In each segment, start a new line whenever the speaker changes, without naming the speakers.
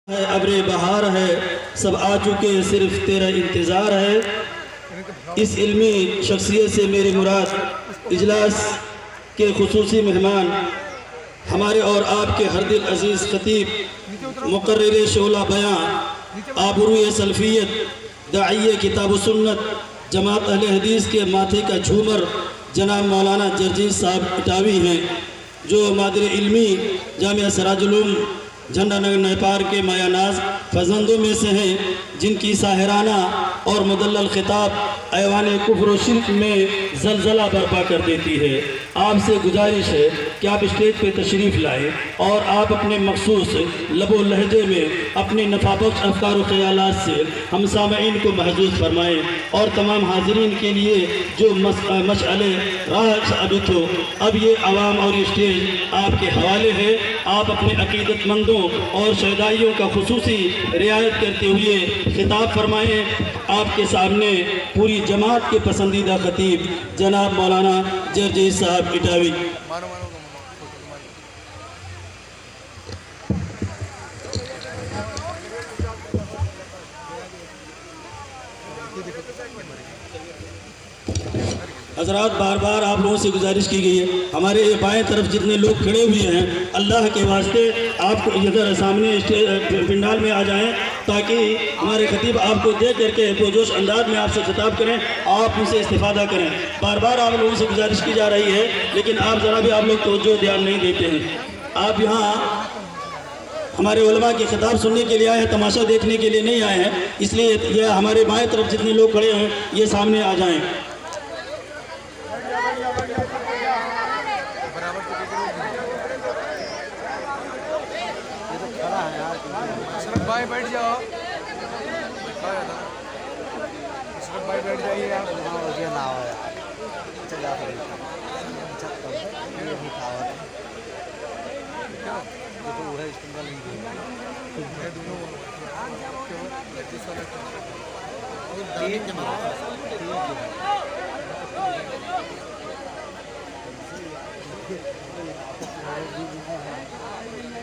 है अब्रे बहार है, सब आ चुके सिर्फ तेरा इंतज़ार है। इस इल्मी शख्सियत से मेरी मुराद इजलास के खुसूसी मेहमान हमारे और आपके हर दिल अजीज़ खतीब मुकर्रिर शोला बयां आबरूए सल्फियत दाइये किताब सुन्नत जमात अहले हदीस के माथे का झूमर जनाब मौलाना जर्जीज साहब इटावी हैं, जो मादर इल्मी जामिया सराजुल झंडा नगर नेपाल के मायानाज फजंदों में से हैं, जिनकी साहिराना और मुदल्लल खिताब ऐवान कुफ्र व शिर्क में जलजला बर्पा कर देती है। आपसे गुजारिश है कि आप स्टेज पे तशरीफ़ लाएँ और आप अपने मखसूस लबो लहजे में अपने नफाबख्श अफकार व ख़यालात से हम सामईन को महजूज फरमाएँ और तमाम हाज़रीन के लिए जो मशअले राह साबित हो। अब ये आवाम और स्टेज आपके हवाले है। आप अपने अकीदतमंदों और शहदाइयों का खुसूसी रियायत करते हुए खिताब फरमाएँ। आपके सामने पूरी जमात के पसंदीदा खतीब जनाब मौलाना जर्जीज साहब इटावी। हज़रात, बार बार आप लोगों से गुजारिश की गई है, हमारे बाएं तरफ जितने लोग खड़े हुए हैं, अल्लाह के वास्ते आप इधर सामने पिंडाल में आ जाएं, ताकि हमारे खतीब आपको देख करके पुरजोश अंदाज में आपसे खिताब करें, आप उनसे इस्तिफादा करें। बार बार आप लोगों से गुजारिश की जा रही है, लेकिन आप ज़रा भी आप लोग तवज्जो ध्यान नहीं देते हैं। आप यहाँ हमारे उलमा के खिताब सुनने के लिए आए हैं, तमाशा देखने के लिए नहीं आए हैं, इसलिए यह हमारे बाएँ तरफ जितने लोग खड़े हैं ये सामने आ जाएँ।
भाई बैठ जाओ, भाई बैठ जाइए आप। मुझे ना हो यार, चल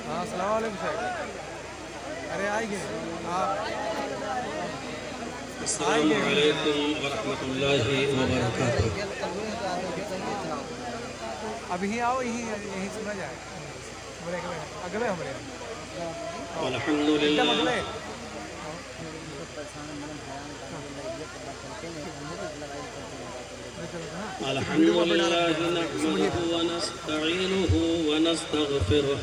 हाँ, अस्सलाम वालेकुम साहब। अरे आएंगे आप।
अस्सलामु अलैकुम व रहमतुल्लाहि व बरकातुहू।
अभी आओ, यहीं सुना जाए। अगले हमारे
अल्हम्दुलिल्लाह अल्हम्दुलिल्लाह नहमदुहु व नस्तईनुहु व नस्तगफिरुह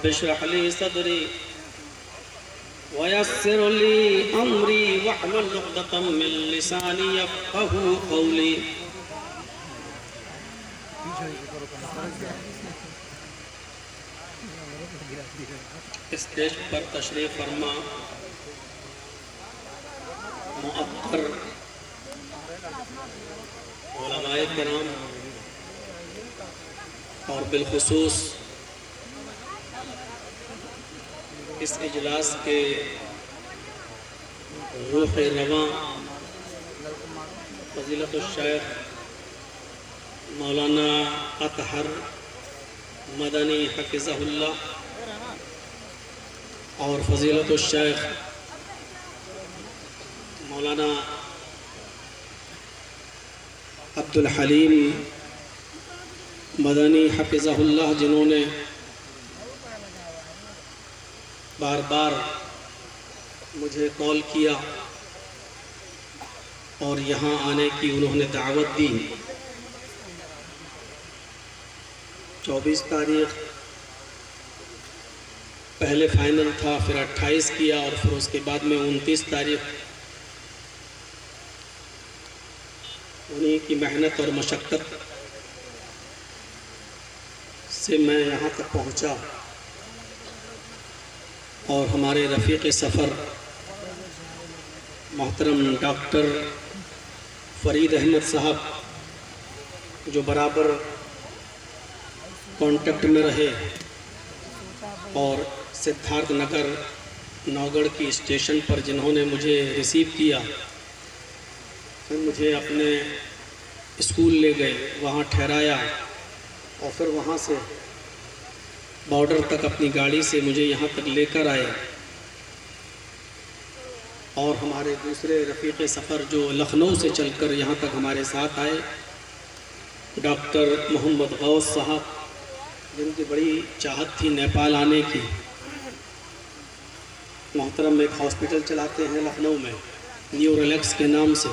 रब्ब इश्रह ली सदरी वयस्सिर ली अमरी वहलुल उक़दतम मिन लिसानी यफ़क़हू क़ौली। स्टेज पर तशरीफ़ फरमा मुअत्तर उलमाए किराम और बिलखुसूस इस इजलास के रूह रवां फ़ज़ीलतुश शेख मौलाना अतहर मदनी हफ़िज़हुल्लाह और फ़ज़ीलतुश शेख मौलाना अब्दुल हलीम मदनी हफ़िज़हुल्लाह, जिन्होंने बार बार मुझे कॉल किया और यहाँ आने की उन्होंने दावत दी। 24 तारीख पहले फ़ाइनल था, फिर 28 किया और फिर उसके बाद में 29 तारीख उन्हीं की मेहनत और मशक्क़त से मैं यहाँ तक पहुँचा। और हमारे रफ़ीक़ सफ़र मोहतरम डॉक्टर फ़रीद अहमद साहब, जो बराबर कांटेक्ट में रहे और सिद्धार्थ नगर नौगढ़ की स्टेशन पर जिन्होंने मुझे रिसीव किया, फिर मुझे अपने स्कूल ले गए, वहाँ ठहराया और फिर वहाँ से बॉर्डर तक अपनी गाड़ी से मुझे यहाँ तक लेकर आए। और हमारे दूसरे रफ़ीक़ सफ़र जो लखनऊ से चलकर यहाँ तक हमारे साथ आए, डॉक्टर मोहम्मद गौस साहब, जिनकी बड़ी चाहत थी नेपाल आने की। मोहतरम एक हॉस्पिटल चलाते हैं लखनऊ में न्यूरोलैक्स के नाम से।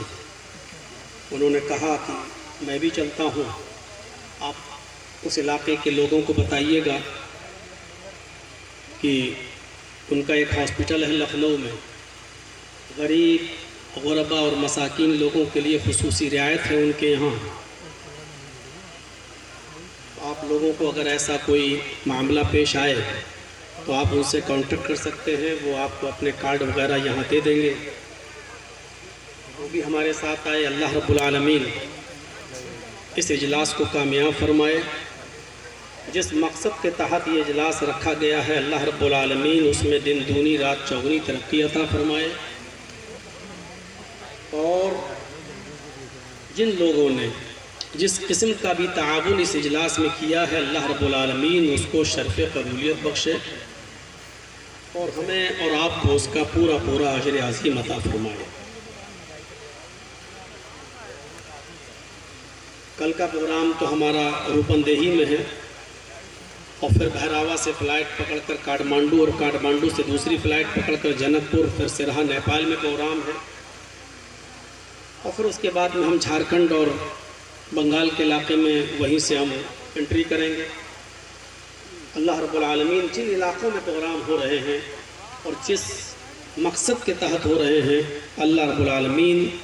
उन्होंने कहा कि मैं भी चलता हूँ, आप उस इलाके के लोगों को बताइएगा कि उनका एक हॉस्पिटल है लखनऊ में, गरीब गुरबा और मसाकीन लोगों के लिए खुसूसी रियायत है उनके यहाँ। आप लोगों को अगर ऐसा कोई मामला पेश आए तो आप उनसे कांटेक्ट कर सकते हैं, वो आपको अपने कार्ड वगैरह यहाँ दे देंगे। वो भी हमारे साथ आए। अल्लाह रब्बुल आलमीन इस इजलास को कामयाब फरमाए। जिस मकसद के तहत ये इजलास रखा गया है, अल्लाह रब्बुल आलमीन उसमें दिन दूनी रात चौगुनी तरक्की अता फरमाए। और जिन लोगों ने जिस किस्म का भी ताआवुन इस इजलास में किया है, अल्लाह रब्बुल आलमीन उसको शर्फ़ कबूलियत बख्शे और हमें और आपको उसका पूरा पूरा अजर अज़ीम अता फरमाए। कल का प्रोग्राम तो हमारा रूपंदेही में है और फिर बहरावा से फ़्लाइट पकड़कर काठमांडू और काठमांडू से दूसरी फ़्लाइट पकड़कर जनकपुर, फिर सिरहा नेपाल में प्रोग्राम है। और फिर उसके बाद में हम झारखंड और बंगाल के इलाके में वहीं से हम एंट्री करेंगे। अल्लाह रब्बुल आलमीन जिन इलाक़ों में प्रोग्राम हो रहे हैं और जिस मकसद के तहत हो रहे हैं, अल्लाह रब्बुल आलमीन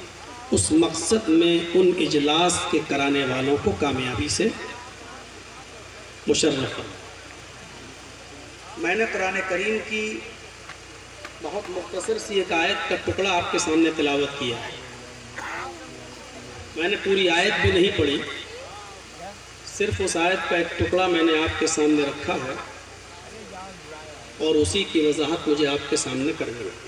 उस मकसद में उन इजलास के कराने वालों को कामयाबी से मुशर्रफ। मैंने कुरान करीम की बहुत मुख्तसर सी एक आयत का टुकड़ा आपके सामने तिलावत किया है। मैंने पूरी आयत भी नहीं पढ़ी, सिर्फ उस आयत का एक टुकड़ा मैंने आपके सामने रखा है और उसी की वजाहत मुझे आपके सामने करनी है।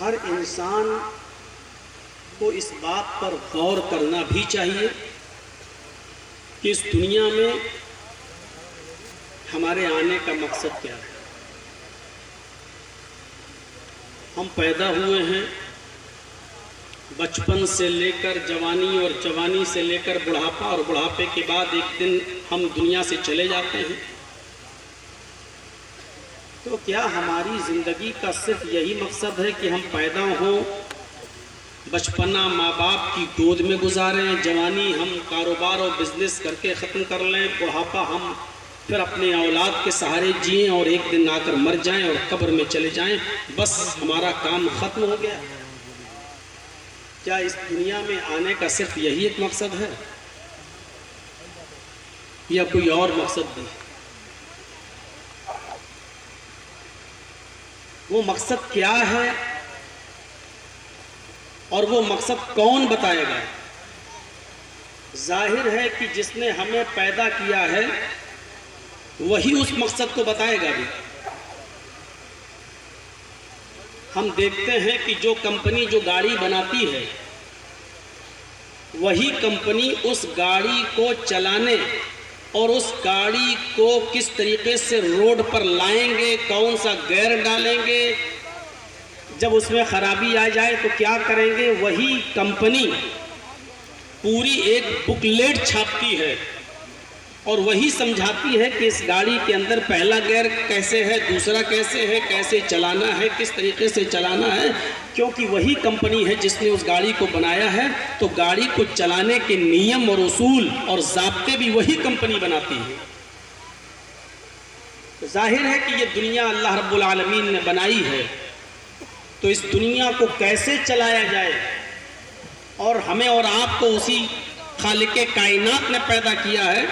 हर इंसान को इस बात पर गौर करना भी चाहिए कि इस दुनिया में हमारे आने का मकसद क्या है। हम पैदा हुए हैं, बचपन से लेकर जवानी और जवानी से लेकर बुढ़ापा और बुढ़ापे के बाद एक दिन हम दुनिया से चले जाते हैं। तो क्या हमारी ज़िंदगी का सिर्फ यही मकसद है कि हम पैदा हों,
बचपना माँ बाप की गोद में गुजारें, जवानी हम कारोबार और बिजनेस करके ख़त्म कर लें, बुढ़ापा हम फिर अपने औलाद के सहारे जिएं और एक दिन आकर मर जाएं और कब्र में चले जाएं, बस हमारा काम ख़त्म हो गया। क्या इस दुनिया में आने का सिर्फ यही एक मकसद है या कोई और मकसद भी? वो मकसद क्या है और वो मकसद कौन बताएगा? जाहिर है कि जिसने हमें पैदा किया है वही उस मकसद को बताएगा भी। हम देखते हैं कि जो कंपनी जो गाड़ी बनाती है वही कंपनी उस गाड़ी को चलाने और उस गाड़ी को किस तरीके से रोड पर लाएंगे, कौन सा गियर डालेंगे, जब उसमें खराबी आ जाए तो क्या करेंगे, वही कंपनी पूरी एक बुकलेट छापती है और वही समझाती है कि इस गाड़ी के अंदर पहला गियर कैसे है, दूसरा कैसे है, कैसे चलाना है, किस तरीके से चलाना है, क्योंकि वही कंपनी है जिसने उस गाड़ी को बनाया है। तो गाड़ी को चलाने के नियम और उसूल और ज़ाब्ते भी वही कंपनी बनाती है। तो जाहिर है कि ये दुनिया अल्लाह रब्बुल आलमीन ने बनाई है, तो इस दुनिया को कैसे चलाया जाए, और हमें और आपको उसी खालिके कायनात ने पैदा किया है,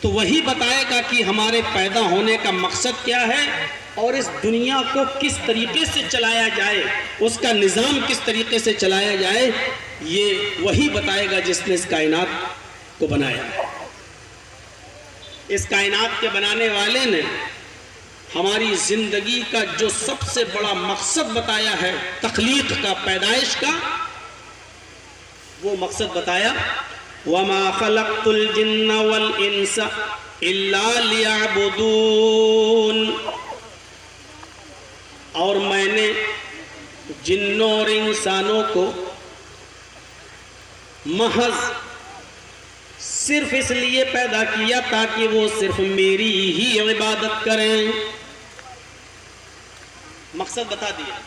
तो वही बताएगा कि हमारे पैदा होने का मकसद क्या है और इस दुनिया को किस तरीके से चलाया जाए, उसका निज़ाम किस तरीके से चलाया जाए, ये वही बताएगा जिसने इस कायनात को बनाया। इस कायनात के बनाने वाले ने हमारी ज़िंदगी का जो सबसे बड़ा मकसद बताया है, तख्लीक का, पैदाइश का, वो मकसद बताया, वमा खलक़तुल जिन्ना वल इंसा इल्ला लियअबुदून, और मैंने जिन्नों और इंसानों को महज सिर्फ इसलिए पैदा किया ताकि वो सिर्फ मेरी ही इबादत करें। मकसद बता दिया,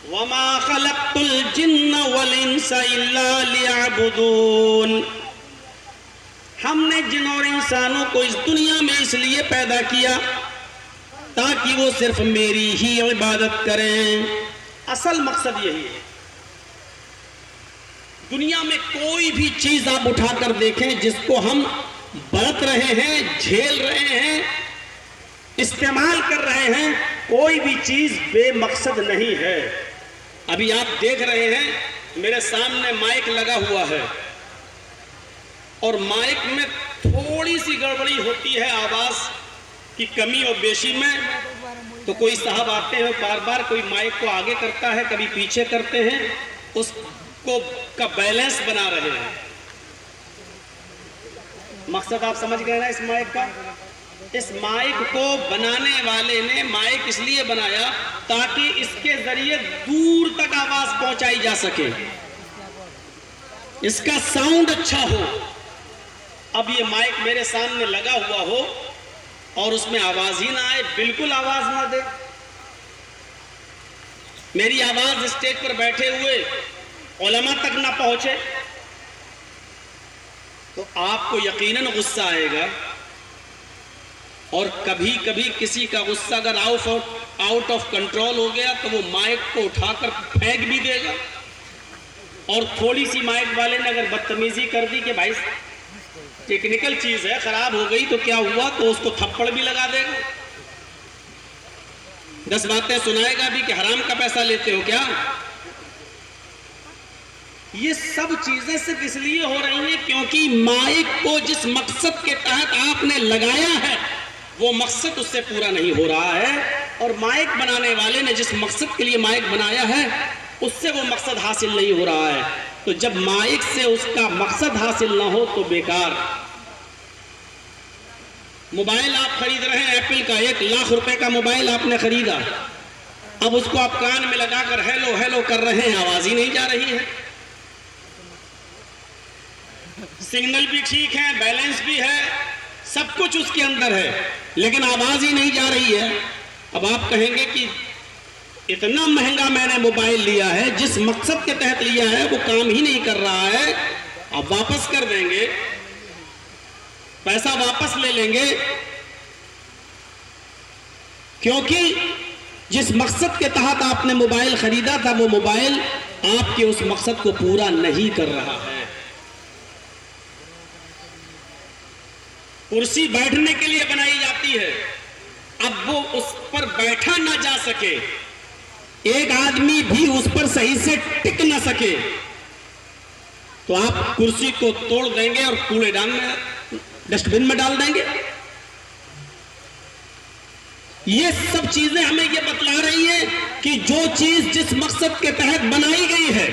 वमा खलक़तुल जिन्ना वल इंसा इल्ला लियअबुदून, हमने जिन और इंसानों को इस दुनिया में इसलिए पैदा किया ताकि वो सिर्फ मेरी ही इबादत करें। असल मकसद यही है। दुनिया में कोई भी चीज आप उठाकर देखें जिसको हम बरत रहे हैं, झेल रहे हैं, इस्तेमाल कर रहे हैं, कोई भी चीज बेमकसद नहीं है। अभी आप देख रहे हैं मेरे सामने माइक लगा हुआ है और माइक में थोड़ी सी गड़बड़ी होती है, आवाज की कमी और बेशी में, तो कोई साहब आते हैं, बार बार कोई माइक को आगे करता है, कभी पीछे करते हैं, उसको का बैलेंस बना रहे हैं। मकसद आप समझ गए ना इस माइक का? इस माइक को बनाने वाले ने माइक इसलिए बनाया ताकि इसके जरिए दूर तक आवाज पहुंचाई जा सके, इसका साउंड अच्छा हो। अब ये माइक मेरे सामने लगा हुआ हो और उसमें आवाज ही ना आए, बिल्कुल आवाज ना दे, मेरी आवाज स्टेज पर बैठे हुए उलमा तक ना पहुंचे, तो आपको यकीनन गुस्सा आएगा। और कभी कभी किसी का गुस्सा अगर आउट ऑफ कंट्रोल हो गया तो वो माइक को उठाकर फेंक भी देगा। और थोड़ी सी माइक वाले ने अगर बदतमीजी कर दी कि भाई टेक्निकल चीज है, खराब हो गई तो क्या हुआ, तो उसको थप्पड़ भी लगा देगा, 10 बातें सुनाएगा भी कि हराम का पैसा लेते हो क्या। ये सब चीजें सिर्फ इसलिए हो रही हैं क्योंकि माइक को जिस मकसद के तहत आपने लगाया है वो मकसद उससे पूरा नहीं हो रहा है, और माइक बनाने वाले ने जिस मकसद के लिए माइक बनाया है उससे वो मकसद हासिल नहीं हो रहा है। तो जब माइक से उसका मकसद हासिल ना हो तो बेकार। मोबाइल आप खरीद रहे हैं एप्पल का, 1 लाख रुपए का मोबाइल आपने खरीदा, अब उसको आप कान में लगाकर हेलो हेलो कर रहे हैं, आवाज ही नहीं जा रही है। सिग्नल भी ठीक है, बैलेंस भी है, सब कुछ उसके अंदर है, लेकिन आवाज ही नहीं जा रही है। अब आप कहेंगे कि इतना महंगा मैंने मोबाइल लिया है, जिस मकसद के तहत लिया है वो काम ही नहीं कर रहा है, अब वापस कर देंगे, पैसा वापस ले लेंगे, क्योंकि जिस मकसद के तहत आपने मोबाइल खरीदा था वो मोबाइल आपके उस मकसद को पूरा नहीं कर रहा है। कुर्सी बैठने के लिए बनाई जाती है, अब वो उस पर बैठा ना जा सके, एक आदमी भी उस पर सही से टिक ना सके, तो आप कुर्सी को तोड़ देंगे और कूड़ेदान में, डस्टबिन में डाल देंगे। ये सब चीजें हमें ये बतला रही है कि जो चीज जिस मकसद के तहत बनाई गई है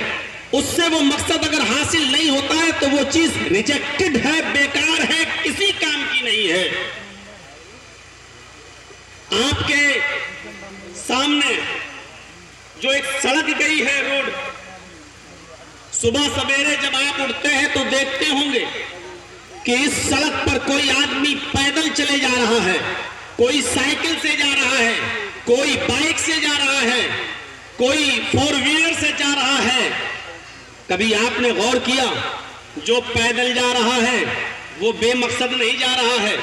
उससे वो मकसद अगर हासिल नहीं होता है तो वो चीज रिजेक्टेड है, बेकार है, किसी काम की नहीं है। आपके सामने जो एक सड़क गई है, रोड, सुबह सवेरे जब आप उठते हैं तो देखते होंगे कि इस सड़क पर कोई आदमी पैदल चले जा रहा है, कोई साइकिल से जा रहा है, कोई बाइक से जा रहा है, कोई 4 व्हीलर से जा रहा है। कभी आपने गौर किया, जो पैदल जा रहा है वो बेमकसद नहीं जा रहा है,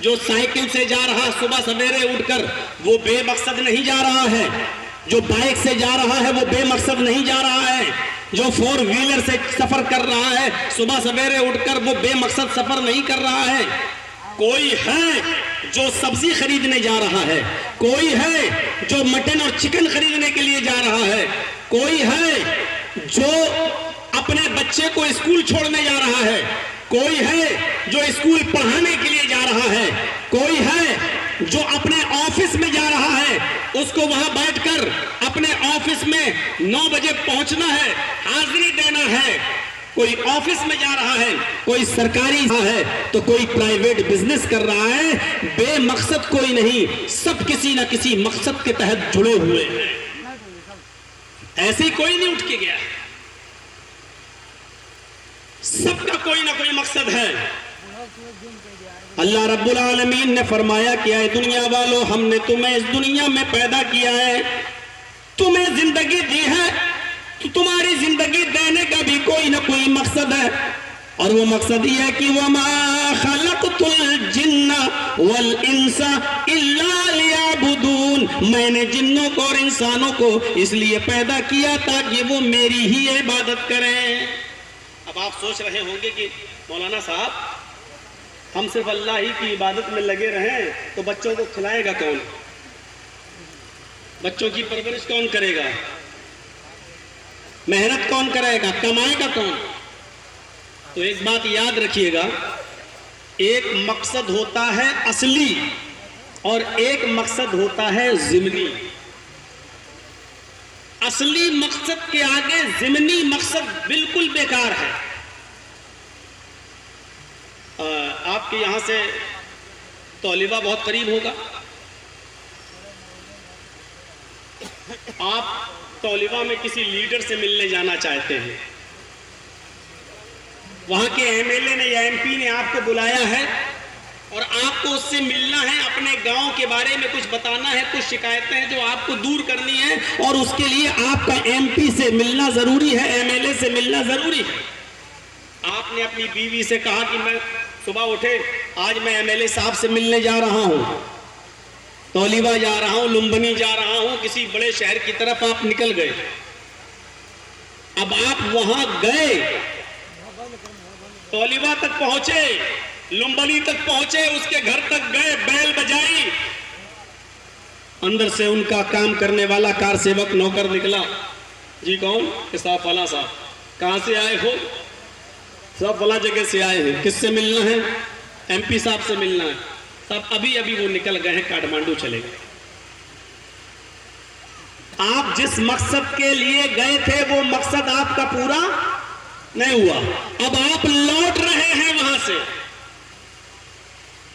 जो साइकिल से जा रहा सुबह सवेरे उठकर वो बेमकसद नहीं जा रहा है, जो बाइक से जा रहा है वो बेमकसद नहीं जा रहा है, जो 4 व्हीलर से सफर कर रहा है सुबह सवेरे उठकर वो बेमकसद सफर नहीं कर रहा है। कोई है जो सब्जी खरीदने जा रहा है, कोई है जो मटन और चिकन खरीदने के लिए जा रहा है, कोई है जो अपने बच्चे को स्कूल छोड़ने जा रहा है, कोई है जो स्कूल पढ़ाने के लिए जा रहा है, कोई है जो अपने ऑफिस में जा रहा है, उसको वहां बैठकर अपने ऑफिस में 9 बजे पहुंचना है, हाजिरी देना है। कोई ऑफिस में जा रहा है, कोई सरकारी है तो कोई प्राइवेट बिजनेस कर रहा है। बेमकसद कोई नहीं, सब किसी ना किसी मकसद के तहत जुड़े हुए हैं। ऐसे ही कोई नहीं उठ के गया, सबका कोई ना कोई मकसद है। अल्लाह रब्बुल आलमीन ने फरमाया कि ऐ दुनिया वालों, हमने तुम्हें इस दुनिया में पैदा किया है, तुम्हें जिंदगी दी है, तो तुम्हारी जिंदगी देने का भी कोई ना कोई मकसद है, और वो मकसद ये है कि वमा खलक़तुल जिन्ना वल इंसा इल्ला लियअबुदून, मैंने जिन्नों को और इंसानों को इसलिए पैदा किया ताकि वो मेरी ही इबादत करें। अब आप सोच रहे होंगे कि मौलाना साहब हम सिर्फ अल्लाह ही की इबादत में लगे रहें तो बच्चों को खिलाएगा कौन, बच्चों की परवरिश कौन करेगा, मेहनत कौन करेगा, कमाएगा कौन? तो एक बात याद रखिएगा, एक मकसद होता है असली और एक मकसद होता है ज़िमनी। असली मकसद के आगे ज़िमनी मकसद बिल्कुल बेकार है। आपके यहां से तौलिबा बहुत करीब होगा, आप तौलिबा में किसी लीडर से मिलने जाना चाहते हैं, वहां के एमएलए ने या एमपी ने आपको बुलाया है और आपको उससे मिलना है, अपने गांव के बारे में कुछ बताना है, कुछ शिकायतें हैं जो आपको दूर करनी है, और उसके लिए आपका एमपी से मिलना जरूरी है, एमएलए से मिलना जरूरी है। आपने अपनी बीवी से कहा कि मैं सुबह उठे, आज मैं एमएलए साहब से मिलने जा रहा हूं, तौलिबा जा रहा हूं, लुम्बिनी जा रहा हूं, किसी बड़े शहर की तरफ आप निकल गए। अब आप वहां गए, तौलिबा तक पहुंचे, लुम्बिनी तक पहुंचे, उसके घर तक गए, बैल बजाई, अंदर से उनका काम करने वाला कार सेवक नौकर निकला। जी कौन? साहब फला साहब। कहां से आए हो? सब फला जगह से आए हैं। किससे मिलना है? एमपी साहब से मिलना है। सब अभी अभी वो निकल गए हैं, काठमांडू चले गए। आप जिस मकसद के लिए गए थे वो मकसद आपका पूरा नहीं हुआ, अब आप लौट रहे हैं वहां से।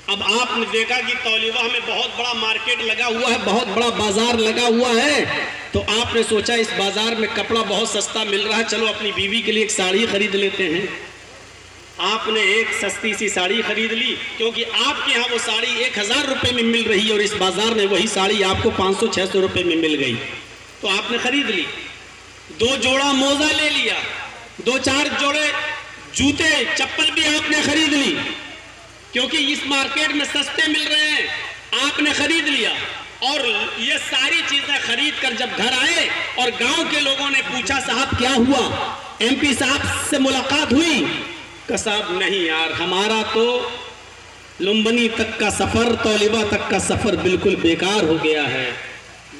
अब आपने देखा कि तौलिबा में बहुत बड़ा मार्केट लगा हुआ है, बहुत बड़ा बाजार लगा हुआ है, तो आपने सोचा इस बाजार में कपड़ा बहुत सस्ता मिल रहा है, चलो अपनी बीवी के लिए एक साड़ी खरीद लेते हैं। आपने एक सस्ती सी साड़ी खरीद ली, क्योंकि आपके यहाँ वो साड़ी 1000 रुपए में मिल रही है और इस बाजार में वही साड़ी आपको 500-600 रुपए में मिल गई। तो आपने खरीद ली, 2 जोड़ा मोजा ले लिया, 2-4 जोड़े जूते चप्पल भी आपने खरीद ली, क्योंकि इस मार्केट में सस्ते मिल रहे हैं, आपने खरीद लिया। और ये सारी चीजें खरीद कर जब घर आए और गांव के लोगों ने पूछा साहब क्या हुआ, एमपी साहब से मुलाकात हुई? कहा साहब नहीं यार, हमारा तो लुम्बनी तक का सफर, तौलिबा तक का सफर बिल्कुल बेकार हो गया है,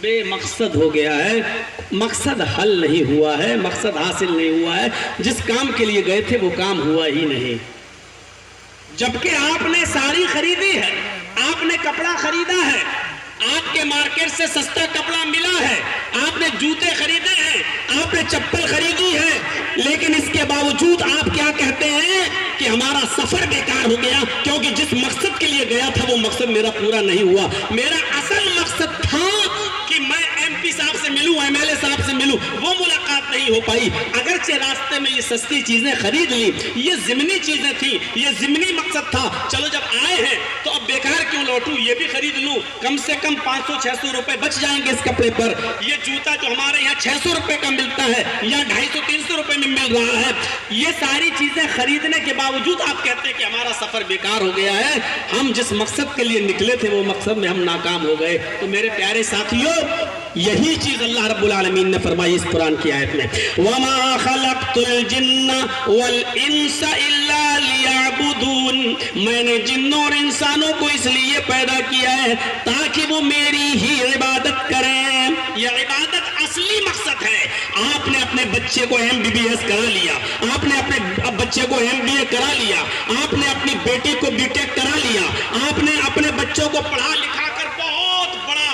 बेमकसद हो गया है, मकसद हल नहीं हुआ है, मकसद हासिल नहीं हुआ है, जिस काम के लिए गए थे वो काम हुआ ही नहीं। जबकि आपने साड़ी खरीदी है, आपने कपड़ा खरीदा है, आपके मार्केट से सस्ता कपड़ा मिला है, आपने जूते खरीदे हैं, आपने चप्पल खरीदी है, लेकिन इसके बावजूद आप क्या कहते हैं कि हमारा सफर बेकार हो गया, क्योंकि जिस मकसद के लिए गया था वो मकसद मेरा पूरा नहीं हुआ। मेरा असल मकसद था कि मैं एमपी साहब से मिलूं, एमएलए साहब से मिलूं, वो मुलाकात नहीं हो पाई। अगरचे रास्ते में ये सस्ती चीजें खरीद ली, ये जिमनी चीजें थी, ये जिमनी मकसद था, चलो जब आए हैं तो अब बेकार क्यों लौटूं, ये भी खरीद लूं, कम से कम 500-600 रुपए बच जाएंगे इस कपड़े पर। ये जूता जो हमारे यहाँ 600 रुपए का मिलता है, यहाँ 250-300 रुपए में मिल रहा है। ये सारी चीजें खरीदने के बावजूद आप कहते हैं कि हमारा सफर बेकार हो गया है, हम जिस मकसद के लिए निकले थे वो मकसद में हम नाकाम हो गए। तो मेरे प्यारे साथियों, यही चीज अल्लाह रब्बुल आलमीन ने फरमाई इस कुरान की आयत में, वमा खलक़तुल जिन्ना वल इंसा इल्ला लियअबुदून, मैंने जिन्नों और इंसानों को इसलिए पैदा किया है ताकि वो मेरी ही इबादत करें। यह इबादत असली मकसद है। आपने अपने बच्चे को MBBS करा लिया, आपने अपने बच्चे को MBA करा लिया, आपने अपनी बेटी को BTech करा लिया, आपने अपने बच्चों को पढ़ा लिखा कर बहुत बड़ा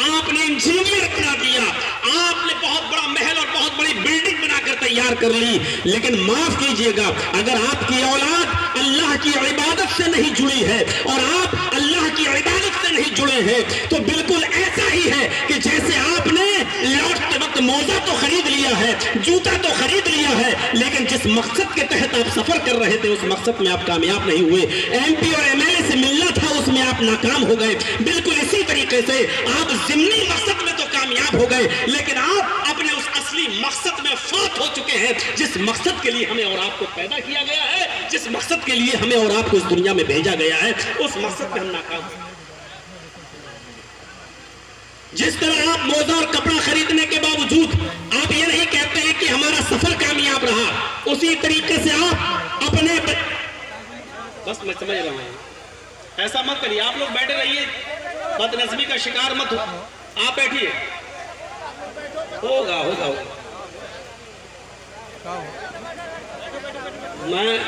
आपने इंजीनियर बना दिया, आपने बहुत बड़ा महल और बहुत बड़ी बिल्डिंग बनाकर तैयार कर ली, लेकिन माफ कीजिएगा, अगर आपकी औलाद अल्लाह की इबादत से नहीं जुड़ी है और आप अल्लाह की इबादत से नहीं जुड़े हैं, तो बिल्कुल ऐसा ही है कि जैसे आपने लौटते वक्त मोजा तो खरीद लिया है, जूता तो खरीद लिया है, लेकिन जिस मकसद के तहत आप सफर कर रहे थे उस मकसद में आप कामयाब नहीं हुए। MP और MLA से मिलना था, उसमें आप नाकाम हो गए। बिल्कुल इसी तरीके से आप जिम्नी मकसद में तो कामयाब हो गए, लेकिन आप अपने उस असली मकसद में फौत हो चुके हैं, जिस मकसद के लिए हमें और आपको पैदा किया गया है, जिस मकसद के लिए हमें और आपको इस दुनिया में भेजा गया है, उस मकसद में हम नाकाम। जिस तरह आप मोजा और कपड़ा खरीदने के बावजूद आप ये नहीं कहते हैं कि हमारा सफर कामयाब रहा, उसी तरीके से आप अपने बस मैं समझ रहा हूं, ऐसा मत करिए, आप लोग बैठे रहिए, बदनज़मी का शिकार मत हो, आप बैठिए, होगा होगा होगा। मैं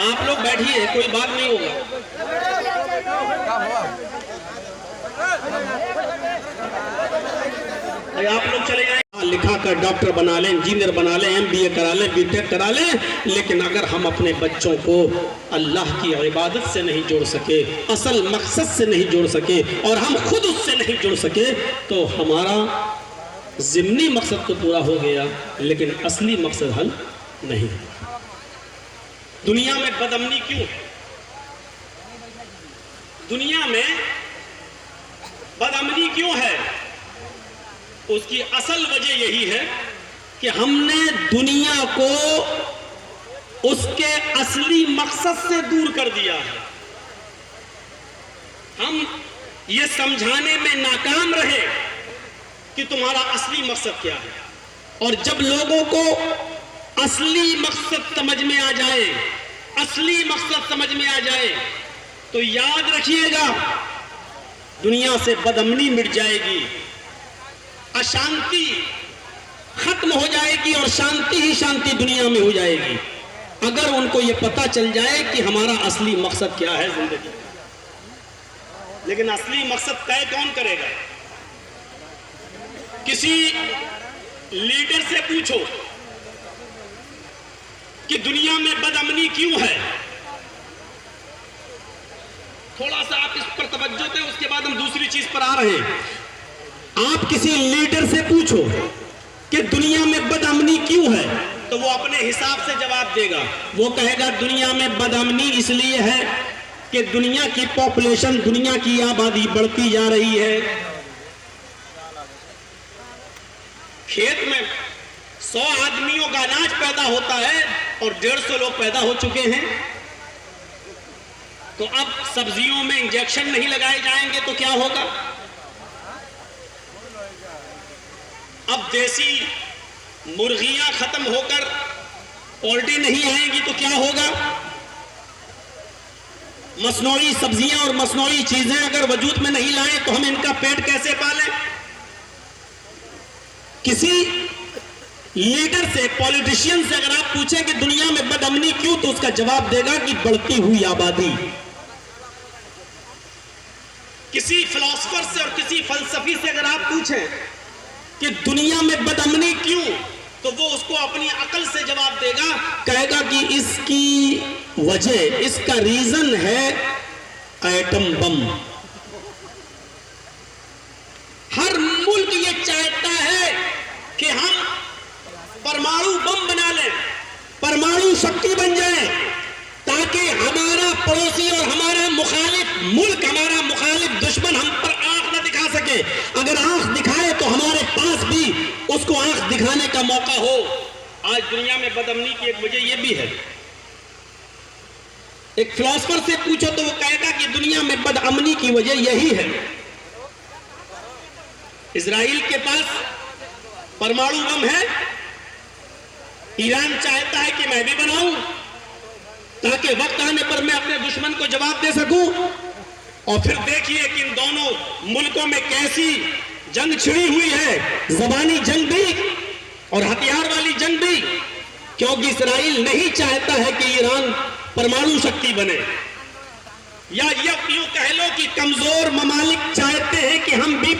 आप लोग बैठिए, कोई बात नहीं होगा। आप लोग चले जाए, लिखा कर डॉक्टर बना लें, इंजीनियर बना लें, MBA करा लें, BTech करा लें, लेकिन अगर हम अपने बच्चों को अल्लाह की इबादत से नहीं जोड़ सके, असल मकसद से नहीं जोड़ सके और हम खुद उससे नहीं जुड़ सके, तो हमारा ज़िम्नी मकसद तो पूरा हो गया, लेकिन असली मकसद हल नहीं। दुनिया में बदअमनी क्यों? दुनिया में बदअमनी क्यों है? उसकी असल वजह यही है कि हमने दुनिया को उसके असली मकसद से दूर कर दिया है। हम ये समझाने में नाकाम रहे कि तुम्हारा असली मकसद क्या है, और जब लोगों को असली मकसद समझ में आ जाए, असली मकसद समझ में आ जाए, तो याद रखिएगा दुनिया से बदअमनी मिट जाएगी, अशांति खत्म हो जाएगी और शांति ही शांति दुनिया में हो जाएगी, अगर उनको ये पता चल जाए कि हमारा असली मकसद क्या है जिंदगी। लेकिन असली मकसद तय कौन करेगा? किसी लीडर से पूछो कि दुनिया में बदअमनी क्यों है, थोड़ा सा आप इस पर तवज्जो दें, उसके बाद हम दूसरी चीज पर आ रहे हैं। आप किसी लीडर से पूछो कि दुनिया में बदअमनी क्यों है, तो वो अपने हिसाब से जवाब देगा। वो कहेगा दुनिया में बदअमनी इसलिए है कि दुनिया की पॉपुलेशन, दुनिया की आबादी बढ़ती जा रही है, खेत में 100 आदमियों का अनाज पैदा होता है और 150 लोग पैदा हो चुके हैं, तो अब सब्जियों में इंजेक्शन नहीं लगाए जाएंगे तो क्या होगा? अब देसी मुर्गियां खत्म होकर पोल्ट्री नहीं आएंगी तो क्या होगा? मसनूई सब्जियां और मसनूई चीजें अगर वजूद में नहीं लाए तो हम इनका पेट कैसे पालें? किसी लीडर से, पॉलिटिशियन से अगर आप पूछें कि दुनिया में बदअमनी क्यों, तो उसका जवाब देगा कि बढ़ती हुई आबादी। किसी फिलोसफर से और किसी फलसफी से अगर आप पूछें कि दुनिया में बदअमनी क्यों, तो वो उसको अपनी अकल से जवाब देगा, कहेगा कि इसकी वजह, इसका रीजन है एटम बम। हर मुल्क ये चाहता है कि हम परमाणु बम बना लें, परमाणु शक्ति बन जाए, ताकि हमारा पड़ोसी और हमारा मुखालिफ मुल्क, हमारा मुखालिफ दुश्मन हम पर आंख न दिखा सके। अगर आंख दिखाए तो हमारे पास भी उसको आंख दिखाने का मौका हो। आज दुनिया में बदअमनी की एक वजह यह भी है। एक फिलोसफर से पूछो तो वो कहेगा कि दुनिया में बदअमनी की वजह यही है। इजराइल के पास परमाणु बम है, ईरान चाहता है कि मैं भी बनाऊं, ताकि वक्त आने पर मैं अपने दुश्मन को जवाब दे सकूं। और फिर देखिए कि इन दोनों मुल्कों में कैसी जंग छिड़ी हुई है, जबानी जंग भी और हथियार वाली जंग भी, क्योंकि इस्राइल नहीं चाहता है कि ईरान परमाणु शक्ति बने। या यूं कह लो कि कमजोर ममालिक चाहते हैं कि हम भी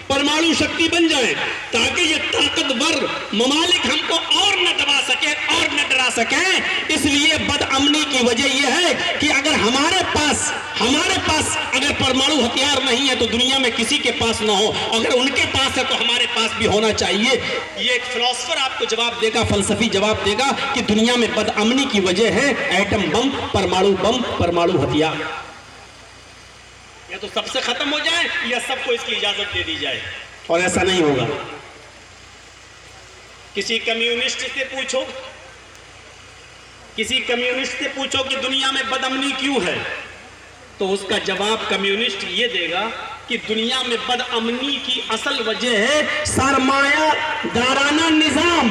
परमाणु शक्ति बन जाएं, ताकि ये ताकतवर ममालिक हमको और न दबा सके और न डरा सके। इसलिए बदअमनी की वजह यह है कि अगर हमारे पास अगर परमाणु हथियार नहीं है तो दुनिया में किसी के पास ना हो, अगर उनके पास है तो हमारे पास भी होना चाहिए। ये एक फिलोसफर आपको जवाब देगा, फलसफी जवाब देगा कि दुनिया में बदअमनी की वजह है एटम बम, परमाणु हथियार। या तो सबसे खत्म हो जाए या सबको इसकी इजाजत दे दी जाए, और ऐसा नहीं होगा। किसी कम्युनिस्ट से पूछो कि दुनिया में बदअमनी क्यों है, तो उसका जवाब कम्युनिस्ट ये देगा कि दुनिया में बदअमनी की असल वजह है सरमायादाराना निजाम।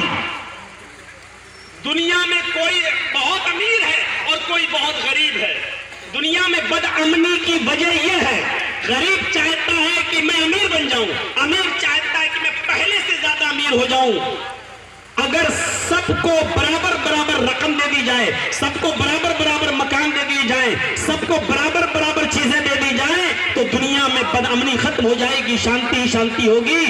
दुनिया में कोई बहुत अमीर है और कोई बहुत गरीब है। दुनिया में बदअमनी की वजह यह है, गरीब चाहता है कि मैं अमीर बन जाऊं, अमीर चाहता है कि मैं पहले से ज्यादा अमीर हो जाऊं। अगर सबको बराबर बराबर रकम दे दी जाए, सबको बराबर बराबर मकान दे दिए जाए, सबको बराबर बराबर चीजें दे दी जाए, तो दुनिया में बदअमनी खत्म हो जाएगी, शांति ही शांति होगी।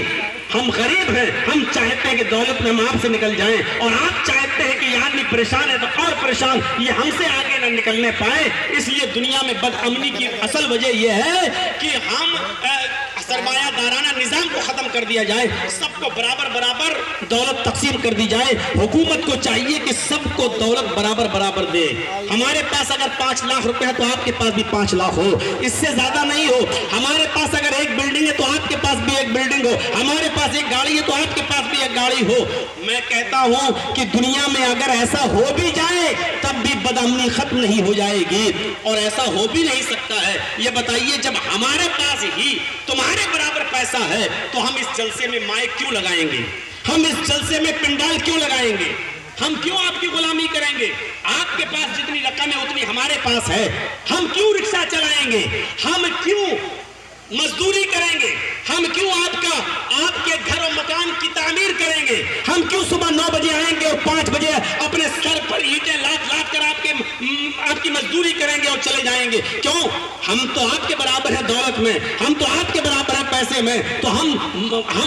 हम गरीब हैं, हम चाहते हैं कि दौलत में हम आपसे निकल जाएं, और आप चाहते हैं कि ये आदमी परेशान है तो और परेशान, ये हमसे आगे न निकलने पाए। इसलिए दुनिया में बदअमनी की असल वजह यह है कि हम सरमायादाराना निजाम को खत्म कर दिया जाए, सबको बराबर बराबर दौलत तकसीम कर दी जाए। हुकूमत को चाहिए कि सबको दौलत बराबर बराबर दे। हमारे पास अगर 5 लाख रुपए है तो आपके पास भी 5 लाख हो, इससे ज्यादा नहीं हो। हमारे पास अगर एक बिल्डिंग है तो आपके पास भी एक बिल्डिंग हो, हमारे पास एक गाड़ी है तो आपके पास भी एक गाड़ी हो। मैं कहता हूं कि दुनिया में अगर ऐसा हो भी जाए तब भी बदअमनी खत्म नहीं हो जाएगी, और ऐसा हो भी नहीं सकता है। ये बताइए, जब हमारे पास ही तुम्हारे बराबर पैसा है तो हम इस जलसे में माइक क्यों लगाएंगे, हम इस जलसे में पिंडाल क्यों लगाएंगे, हम क्यों आपकी गुलामी करेंगे? आपके पास जितनी रकम है उतनी हमारे पास है। हम क्यों रिक्शा चलाएंगे, हम क्यों मजदूरी करेंगे, हम क्यों आपके घर और मकान की तामीर करेंगे, हम क्यों सुबह 9 बजे आएंगे और 5 बजे अपने सर पर ईंटें लाद कर आपकी मजदूरी करेंगे और चले जाएंगे? क्यों? हम तो आपके बराबर है दौलत में, हम तो आपके बराबर है पैसे में, तो हम